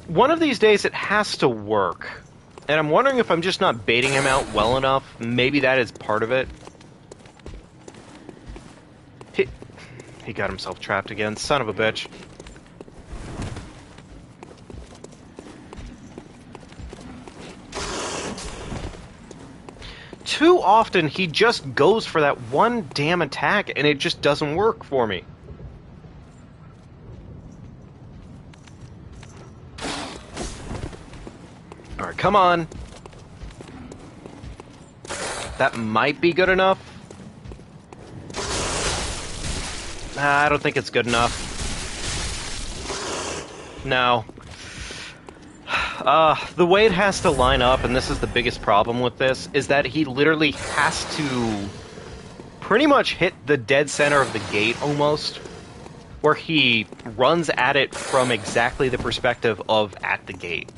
One of these days it has to work. And I'm wondering if I'm just not baiting him out well enough. Maybe that is part of it. He got himself trapped again, son of a bitch. Too often he just goes for that one damn attack and it just doesn't work for me. Alright, come on. That might be good enough. I don't think it's good enough. No. The way it has to line up, and this is the biggest problem with this, is that he literally has to pretty much hit the dead center of the gate, almost, where he runs at it from exactly the perspective of at the gate.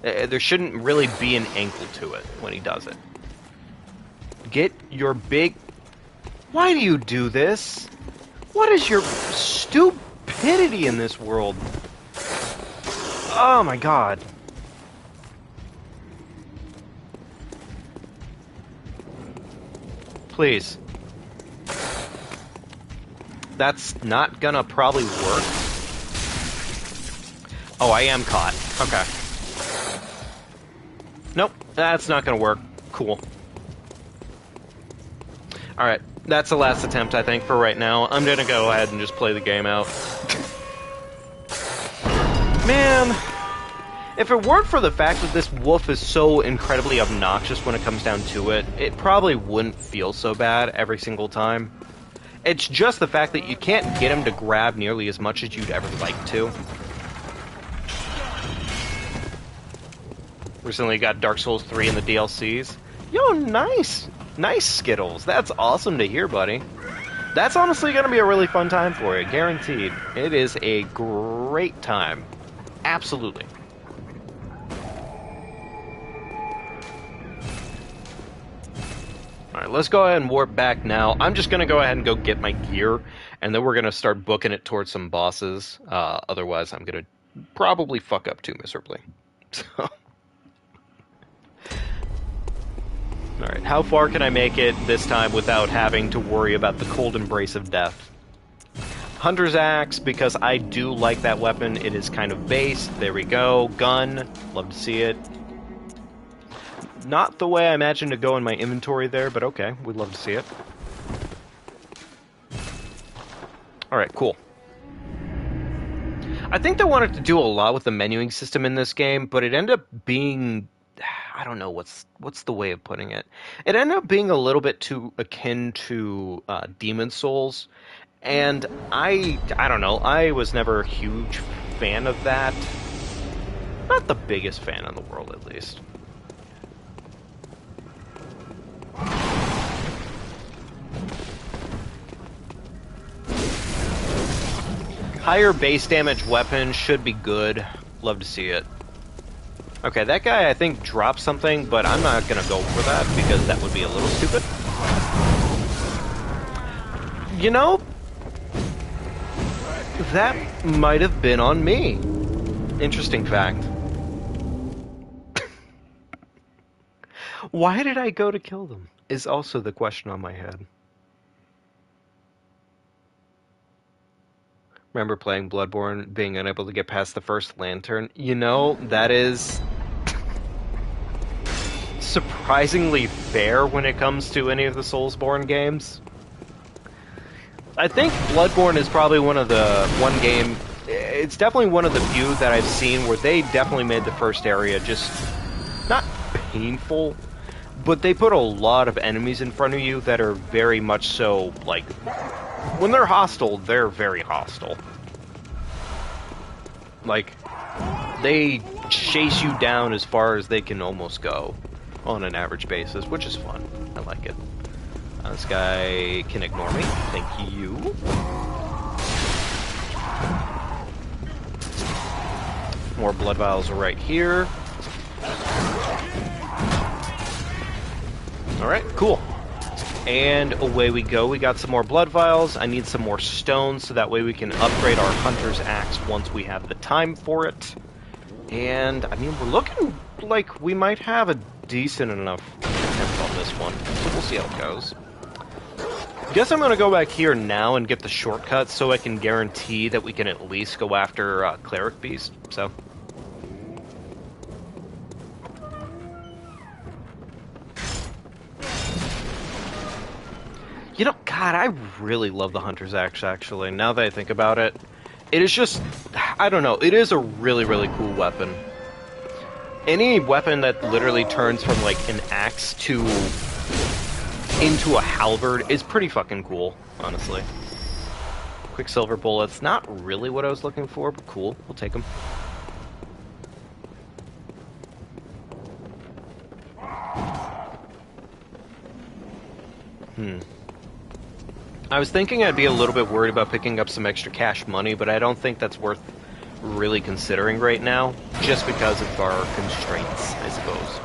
There shouldn't really be an angle to it when he does it. Get your big... Why do you do this? What is your stupidity in this world? Oh my god. Please. That's not gonna probably work. Oh, I am caught. Okay. Nope, that's not gonna work. Cool. Alright, that's the last attempt, I think, for right now. I'm gonna go ahead and just play the game out. Man, if it weren't for the fact that this wolf is so incredibly obnoxious when it comes down to it, it probably wouldn't feel so bad every single time. It's just the fact that you can't get him to grab nearly as much as you'd ever like to. Recently got Dark Souls 3 in the DLCs. Yo, nice! Nice, Skittles. That's awesome to hear, buddy. That's honestly going to be a really fun time for you, guaranteed. It is a great time. Absolutely. Alright, let's go ahead and warp back now. I'm just going to go ahead and go get my gear, and then we're going to start booking it towards some bosses. Otherwise, I'm going to probably fuck up too miserably. So... Alright, how far can I make it this time without having to worry about the cold embrace of death? Hunter's Axe, because I do like that weapon. It is kind of based. There we go. Gun. Love to see it. Not the way I imagined to go in my inventory there, but okay. We'd love to see it. Alright, cool. I think they wanted to do a lot with the menuing system in this game, but it ended up being I don't know what's the way of putting it. It ended up being a little bit too akin to Demon Souls, and I don't know. I was never a huge fan of that. Not the biggest fan in the world, at least. Higher base damage weapon should be good. Love to see it. Okay, that guy I think dropped something, but I'm not gonna go for that because that would be a little stupid. You know, that might have been on me. Interesting fact. Why did I go to kill them? Is also the question on my head. Remember playing Bloodborne, being unable to get past the first lantern? You know, that is surprisingly fair when it comes to any of the Soulsborne games. I think Bloodborne is probably one game, it's definitely one of the few that I've seen where they definitely made the first area just not painful, but they put a lot of enemies in front of you that are very much so, like, when they're hostile, they're very hostile. Like, they chase you down as far as they can almost go on an average basis, which is fun. I like it. This guy can ignore me. Thank you. More blood vials are right here. Alright, cool. And away we go. We got some more blood vials. I need some more stones so that way we can upgrade our hunter's axe once we have the time for it. And, I mean, we're looking like we might have a decent enough attempt on this one. So we'll see how it goes. Guess I'm going to go back here now and get the shortcut so I can guarantee that we can at least go after Cleric Beast. So... You know, God, I really love the Hunter's Axe, actually, now that I think about it. It is just, I don't know, it is a really, really cool weapon. Any weapon that literally turns from, like, an axe to... into a halberd is pretty fucking cool, honestly. Quicksilver bullets, not really what I was looking for, but cool, we'll take them. I was thinking I'd be a little bit worried about picking up some extra cash money, but I don't think that's worth really considering right now, just because of our constraints, I suppose.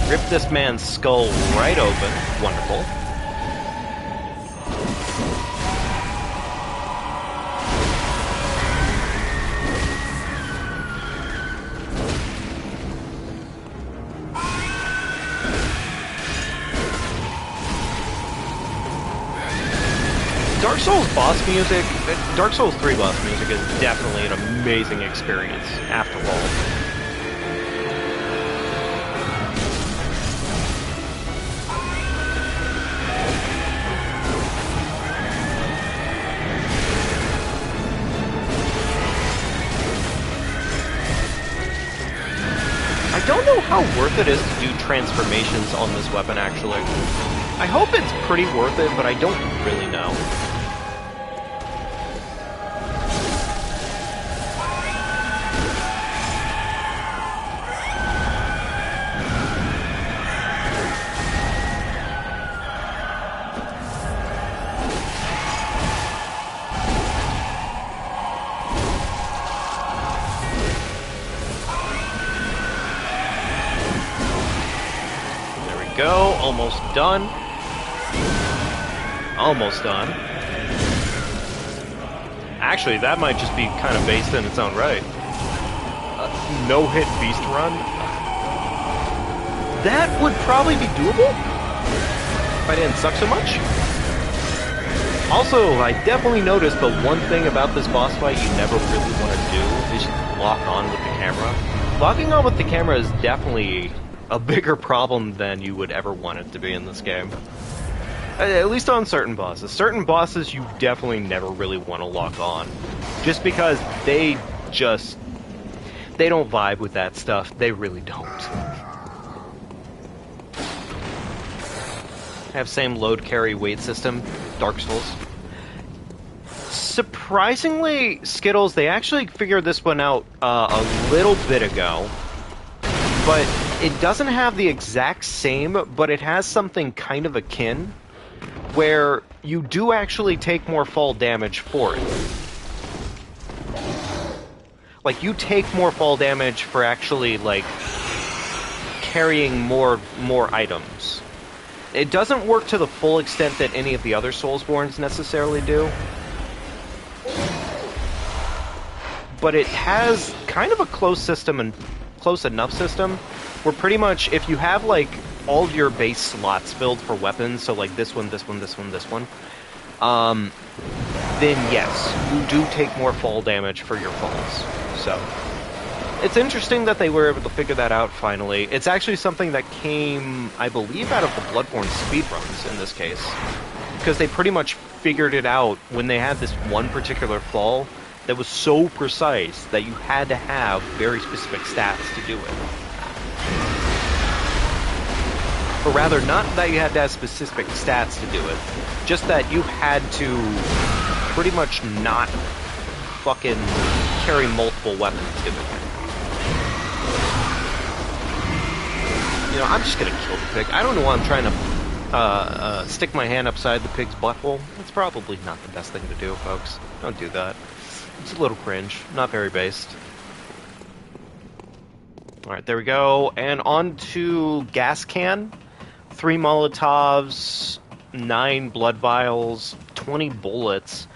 Rip this man's skull right open. Wonderful. Dark Souls boss music, Dark Souls 3 boss music is definitely an amazing experience, after all. I don't know how worth it is to do transformations on this weapon, actually. I hope it's pretty worth it, but I don't really know. Go, almost done. Almost done. Actually, that might just be kind of based in its own right. No-hit beast run? That would probably be doable? if I didn't suck so much. Also, I definitely noticed the one thing about this boss fight you never really want to do is lock on with the camera. Locking on with the camera is definitely a bigger problem than you would ever want it to be in this game. At least on certain bosses. Certain bosses you definitely never really want to lock on. Just because they don't vibe with that stuff. They really don't. Have same load carry weight system, Dark Souls. Surprisingly, Skittles, they actually figured this one out a little bit ago, but it doesn't have the exact same, but it has something kind of akin, where you do actually take more fall damage for it. Like, you take more fall damage for actually, like, carrying more items. It doesn't work to the full extent that any of the other Soulsborns necessarily do. But it has kind of a close system and close enough system where pretty much if you have like all of your base slots filled for weapons, so like this one, this one, this one, this one, then yes, you do take more fall damage for your falls. So it's interesting that they were able to figure that out finally. It's actually something that came, I believe, out of the Bloodborne speedruns in this case. Because they pretty much figured it out when they had this one particular fall that was so precise that you had to have very specific stats to do it. Or rather, not that you had to have specific stats to do it, just that you had to pretty much not fucking carry multiple weapons typically. You know, I'm just gonna kill the pig. I don't know why I'm trying to stick my hand upside the pig's butthole. That's probably not the best thing to do, folks. Don't do that. It's a little cringe. Not very based. Alright, there we go. And on to gas can. 3 Molotovs, 9 blood vials, 20 bullets.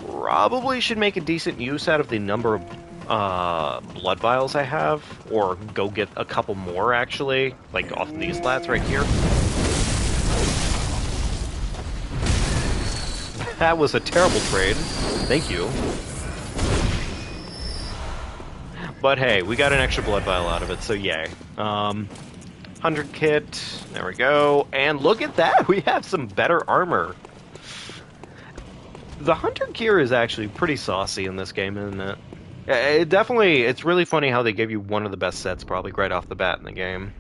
Probably should make a decent use out of the number of blood vials I have, or go get a couple more actually, like off of these lads right here. That was a terrible trade. Thank you. But hey, we got an extra blood vial out of it, so yay. 100 kit, there we go. And look at that, we have some better armor. The hunter gear is actually pretty saucy in this game, isn't it? It's really funny how they give you one of the best sets probably right off the bat in the game.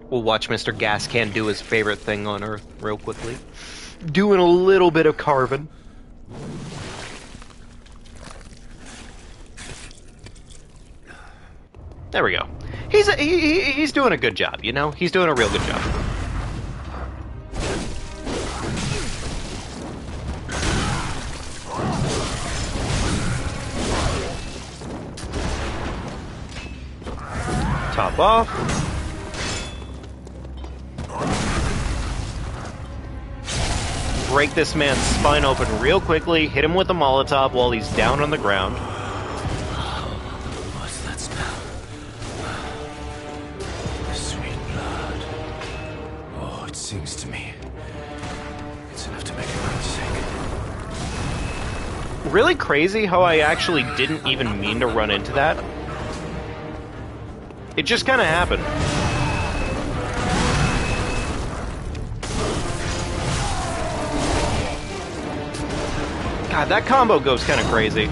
We'll watch Mr. Gascan do his favorite thing on Earth real quickly. Doing a little bit of carving. There we go. He's doing a good job, you know? He's doing a real good job. Top off. Break this man's spine open real quickly, hit him with a Molotov while he's down on the ground. What's that smell? Sweet blood. Oh, it sings to me. It's enough to make a man sick. Really crazy how I actually didn't even mean to run into that. It just kind of happened. God, that combo goes kind of crazy.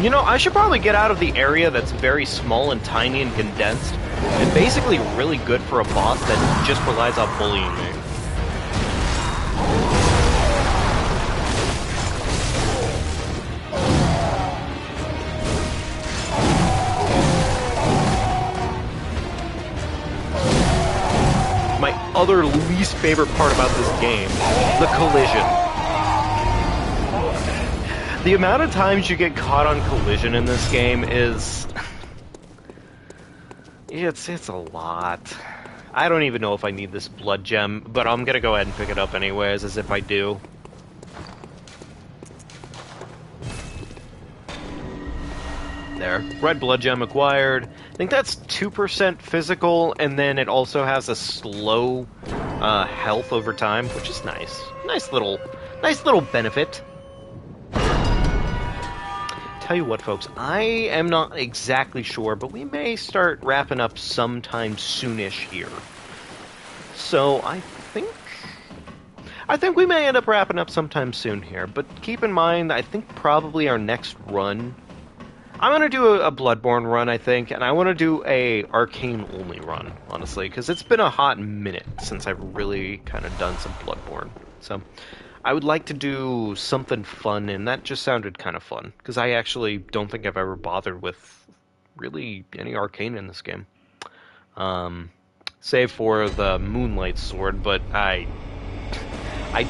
You know, I should probably get out of the area that's very small and tiny and condensed, and basically really good for a boss that just relies on bullying me. My other least favorite part about this game, the collision. The amount of times you get caught on collision in this game is... It's a lot. I don't even know if I need this blood gem, but I'm gonna go ahead and pick it up anyways, as if I do. There. Red blood gem acquired. I think that's 2% physical, and then it also has a slow health over time, which is nice. Nice little benefit. Tell you what, folks, I am not exactly sure, but we may start wrapping up sometime soonish here. So I think we may end up wrapping up sometime soon here, but keep in mind, I think probably our next run, I'm going to do a Bloodborne run, I think, and I want to do a Arcane-only run, honestly, because it's been a hot minute since I've really kind of done some Bloodborne. So I would like to do something fun, and that just sounded kind of fun, because I actually don't think I've ever bothered with really any Arcane in this game. Save for the Moonlight Sword, but I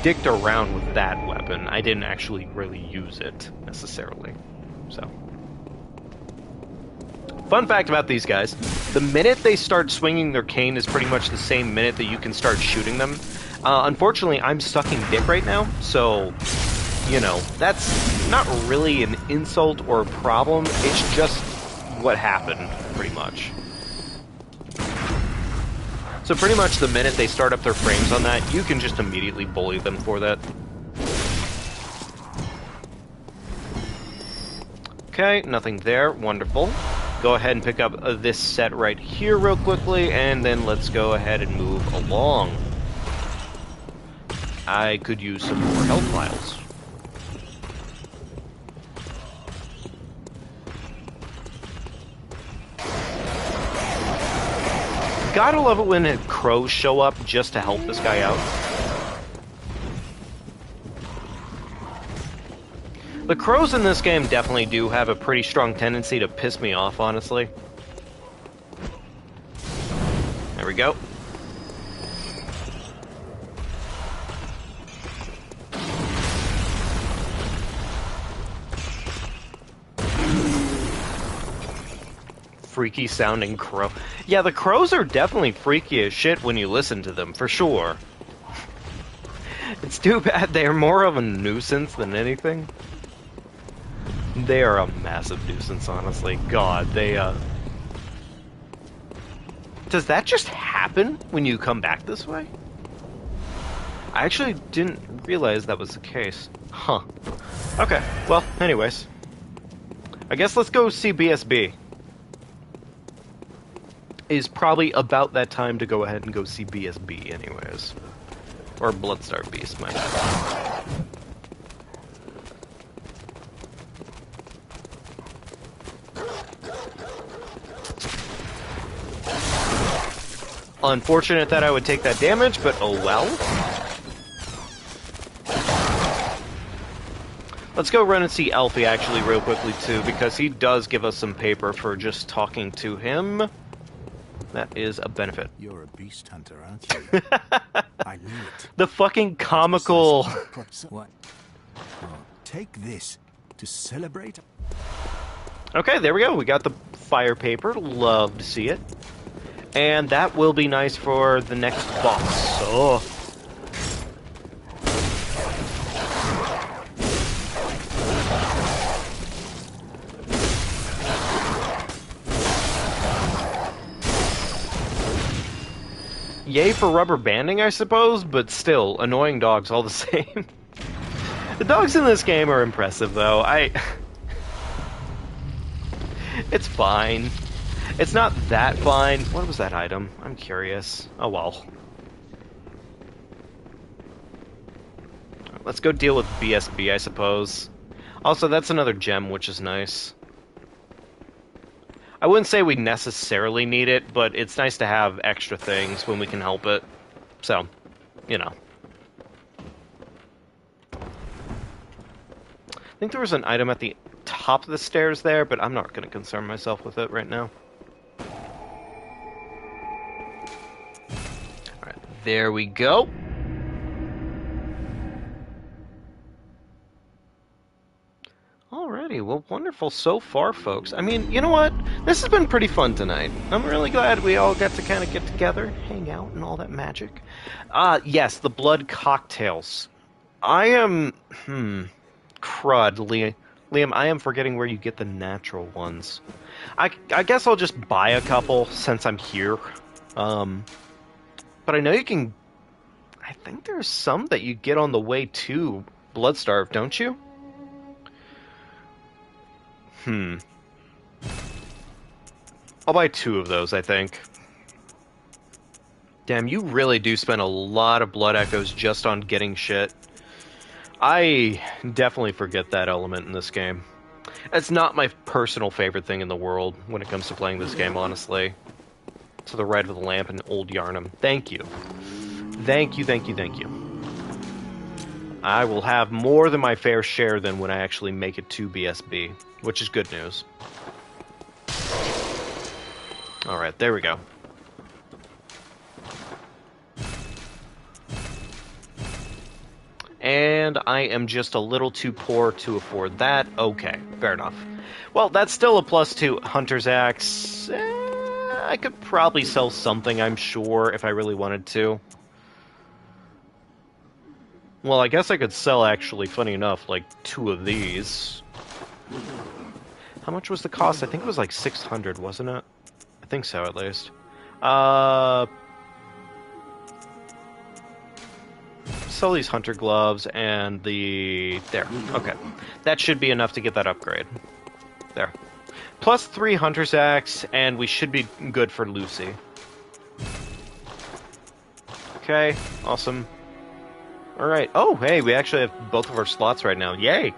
dicked around with that weapon. I didn't actually really use it, necessarily. So, fun fact about these guys, the minute they start swinging their cane is pretty much the same minute that you can start shooting them. Unfortunately, I'm sucking dick right now, so, you know, that's not really an insult or a problem, it's just what happened, pretty much. So pretty much the minute they start up their frames on that, you can just immediately bully them for that. Okay, nothing there, wonderful. Go ahead and pick up this set right here real quickly, and then let's go ahead and move along. I could use some more health vials. Gotta love it when crows show up just to help this guy out. The crows in this game definitely do have a pretty strong tendency to piss me off, honestly. There we go. Freaky sounding crow. Yeah, the crows are definitely freaky as shit when you listen to them, for sure. It's too bad they are more of a nuisance than anything. They are a massive nuisance, honestly. God, they, Does that just happen when you come back this way? I actually didn't realize that was the case. Huh. Okay, well, anyways. I guess let's go see BSB. Is probably about that time to go ahead and go see BSB anyways. Or Bloodstar Beast, my bad. Unfortunate that I would take that damage, but oh well. Let's go run and see Alfie actually real quickly too, because he does give us some paper for just talking to him. That is a benefit. You're a beast hunter, aren't you? I knew it. The fucking comical... What? Oh, take this to celebrate. Okay, there we go. We got the fire paper. Love to see it. And that will be nice for the next boss. Oh. Yay for rubber banding, I suppose, but still, annoying dogs all the same. The dogs in this game are impressive, though. It's fine. It's not that fine. What was that item? I'm curious. Oh well. Let's go deal with BSB, I suppose. Also, that's another gem, which is nice. I wouldn't say we necessarily need it, but it's nice to have extra things when we can help it. So, you know. I think there was an item at the top of the stairs there, but I'm not going to concern myself with it right now. Alright, there we go. Alrighty, well, wonderful so far, folks. I mean, you know what? This has been pretty fun tonight. I'm really glad we all got to kind of get together, hang out, and all that magic. Yes, the blood cocktails. I am... crud, Liam, I am forgetting where you get the natural ones. I guess I'll just buy a couple since I'm here. But I know you can... I think there's some that you get on the way to Bloodstarve, don't you? I'll buy 2 of those, I think. Damn, you really do spend a lot of blood echoes just on getting shit. I definitely forget that element in this game. It's not my personal favorite thing in the world when it comes to playing this game, honestly. To the right of the lamp and Old Yarnum. Thank you. Thank you, thank you, thank you. I will have more than my fair share then when I actually make it to BSB, which is good news. Alright, there we go. And I am just a little too poor to afford that. Okay, fair enough. Well, that's still a +2 Hunter's Axe. I could probably sell something, I'm sure, if I really wanted to. Well, I guess I could sell, actually, funny enough, like 2 of these. How much was the cost? I think it was like 600, wasn't it? I think so, at least. Sell these hunter gloves and the... There. Okay. That should be enough to get that upgrade. There. +3 Hunter's Axe, and we should be good for Lucy. Okay. Awesome. Alright. Oh, hey, we actually have both of our slots right now. Yay!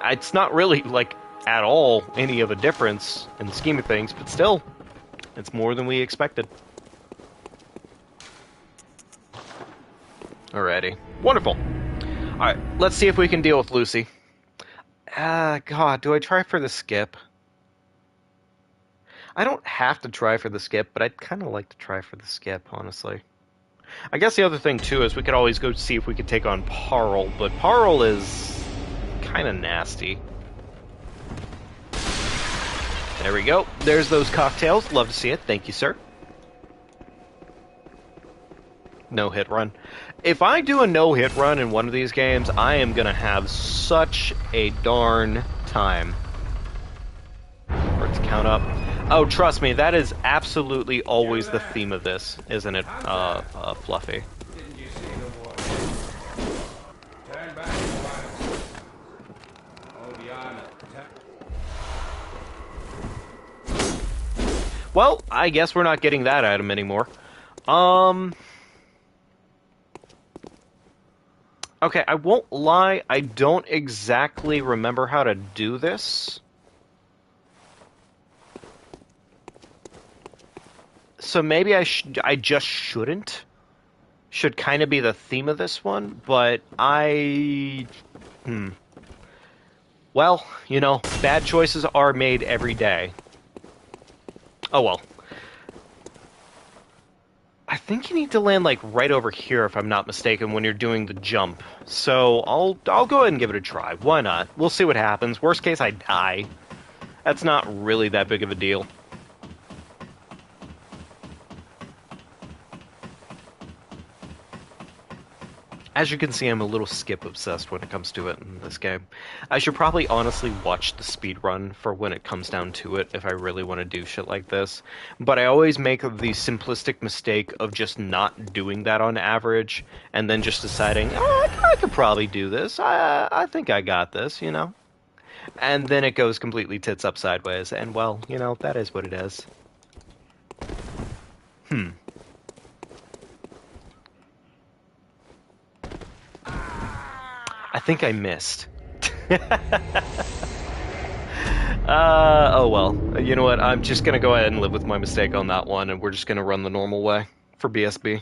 It's not really, like, at all any of a difference in the scheme of things, but still, it's more than we expected. Alrighty. Wonderful. Alright, let's see if we can deal with Lucy. God, do I try for the skip? I don't have to try for the skip, but I'd kind of like to try for the skip, honestly. I guess the other thing, too, is we could always go see if we could take on Parl, but Parl is kind of nasty. There we go. There's those cocktails. Love to see it. Thank you, sir. No-hit run. If I do a no-hit run in one of these games, I am going to have such a darn time. For it to count up. Oh, trust me, that is absolutely always the theme of this, isn't it, Fluffy? Well, I guess we're not getting that item anymore. Okay, I won't lie, I don't exactly remember how to do this. So maybe I just shouldn't. Should kind of be the theme of this one, but Well, you know, bad choices are made every day. Oh well. I think you need to land, like, right over here, if I'm not mistaken, when you're doing the jump. So, I'll go ahead and give it a try. Why not? We'll see what happens. Worst case, I die. That's not really that big of a deal. As you can see, I'm a little skip obsessed when it comes to it in this game. I should probably honestly watch the speedrun for when it comes down to it if I really want to do shit like this. But I always make the simplistic mistake of just not doing that on average, and then just deciding, oh, I could probably do this. I think I got this, you know? And then it goes completely tits up sideways, and well, you know, that is what it is. I think I missed. Oh well. You know what? I'm just gonna go ahead and live with my mistake on that one, and we're just gonna run the normal way for BSB.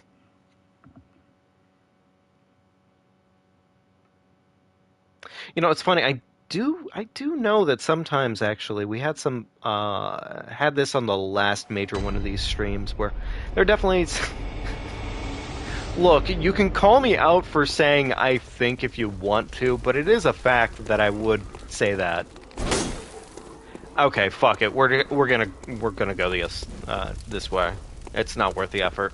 You know, it's funny. I do know that sometimes actually we had some had this on the last major one of these streams where there definitely look, you can call me out for saying I think if you want to, but it is a fact that I would say that. Okay, fuck it. We're gonna go this way. It's not worth the effort.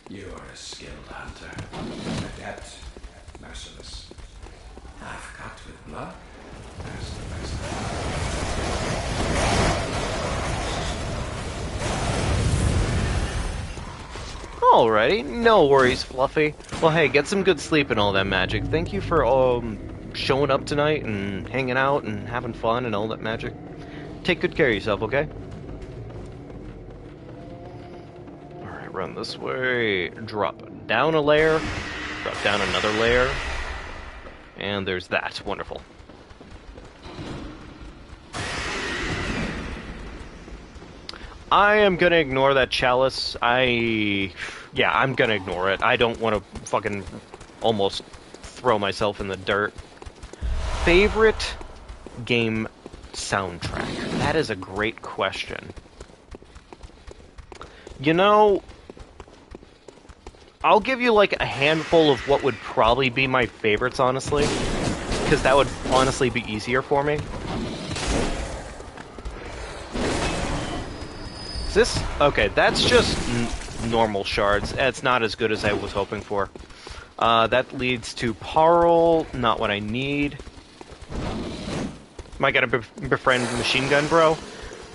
You are a skilled hunter, adept, merciless. Half cut with blood. That's the best. Alrighty, no worries, Fluffy. Well, hey, get some good sleep and all that magic. Thank you for showing up tonight and hanging out and having fun and all that magic. Take good care of yourself, okay? Alright, run this way. Drop down a layer. Drop down another layer. And there's that. Wonderful. I am gonna ignore that chalice. Yeah, I'm gonna ignore it. I don't want to fucking almost throw myself in the dirt. Favorite game soundtrack? That is a great question. You know, I'll give you like a handful of what would probably be my favorites, honestly. Because that would honestly be easier for me. Is this? Okay, that's just normal shards. It's not as good as I was hoping for. That leads to Parle, not what I need. Am I gonna befriend Machine Gun Bro?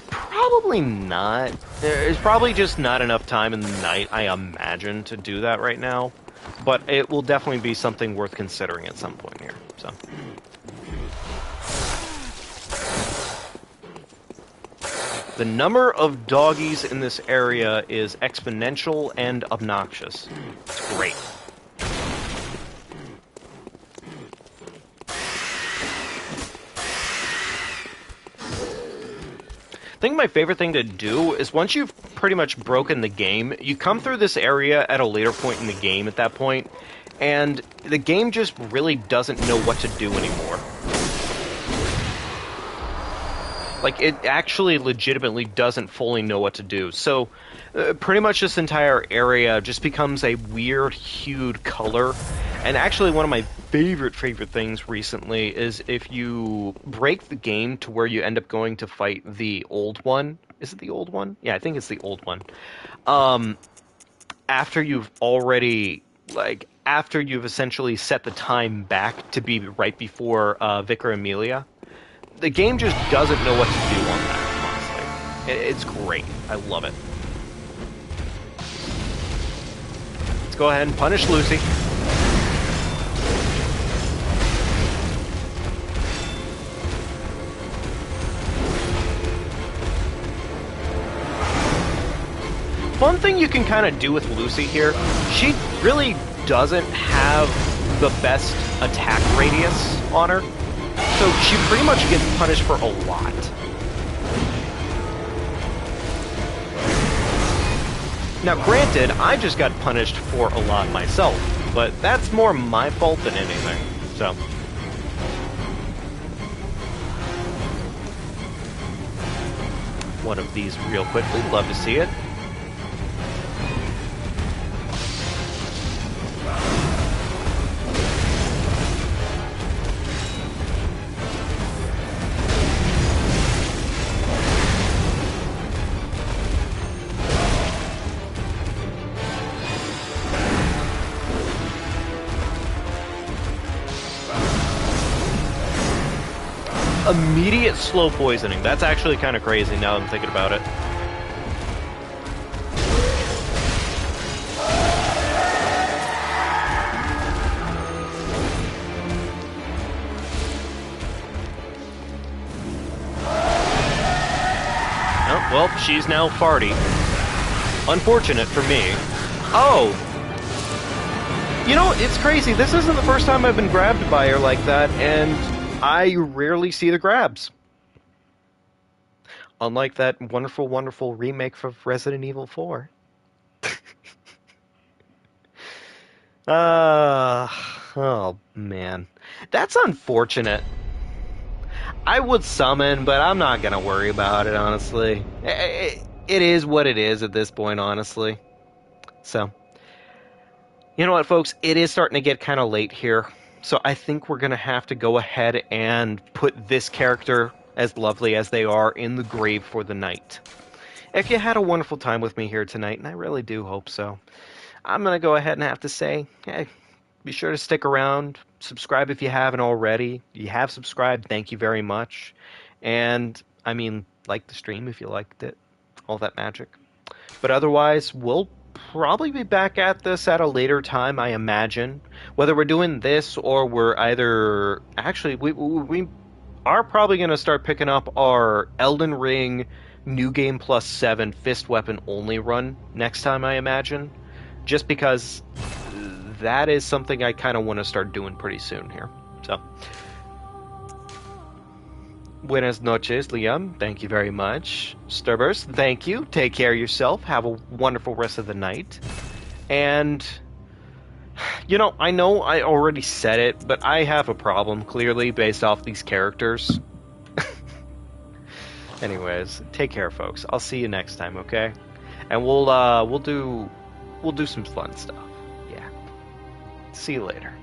Probably not. There's probably just not enough time in the night, I imagine, to do that right now. But it will definitely be something worth considering at some point here, so... The number of doggies in this area is exponential and obnoxious. It's great. I think my favorite thing to do is once you've pretty much broken the game, you come through this area at a later point in the game at that point, and the game just really doesn't know what to do anymore. Like, it actually legitimately doesn't fully know what to do. So, pretty much this entire area just becomes a weird hued color. And actually, one of my favorite things recently is if you break the game to where you end up going to fight the old one. Is it the old one? Yeah, I think it's the old one. After you've already, like, after you've essentially set the time back to be right before Vicar Amelia. The game just doesn't know what to do on that, honestly. It's great. I love it. Let's go ahead and punish Lucy. One thing you can kind of do with Lucy here, she really doesn't have the best attack radius on her. So she pretty much gets punished for a lot. Now granted, I just got punished for a lot myself, but that's more my fault than anything, so. One of these real quickly, love to see it. Immediate slow poisoning. That's actually kind of crazy now I'm thinking about it. Oh, well, she's now farty. Unfortunate for me. Oh! You know, it's crazy. This isn't the first time I've been grabbed by her like that, and I rarely see the grabs. Unlike that wonderful, wonderful remake of Resident Evil 4. Oh man. That's unfortunate. I would summon, but I'm not gonna worry about it, honestly. It is what it is at this point, honestly. So, you know what, folks? It is starting to get kind of late here. So I think we're gonna have to go ahead and put this character, as lovely as they are, in the grave for the night. If you had a wonderful time with me here tonight, and I really do hope so, I'm gonna go ahead and have to say, hey, be sure to stick around. Subscribe if you haven't already. You have subscribed, thank you very much. And, I mean, like the stream if you liked it. All that magic. But otherwise, we'll probably be back at this at a later time, I imagine. Whether we're doing this or we're either... Actually, we are probably going to start picking up our Elden Ring New Game Plus 7 Fist Weapon only run next time, I imagine. Just because that is something I kind of want to start doing pretty soon here. So, buenas noches, Liam. Thank you very much. Sturbers, thank you. Take care of yourself. Have a wonderful rest of the night. And, you know I already said it, but I have a problem, clearly, based off these characters. Anyways, take care, folks. I'll see you next time, okay? And we'll do some fun stuff. Yeah. See you later.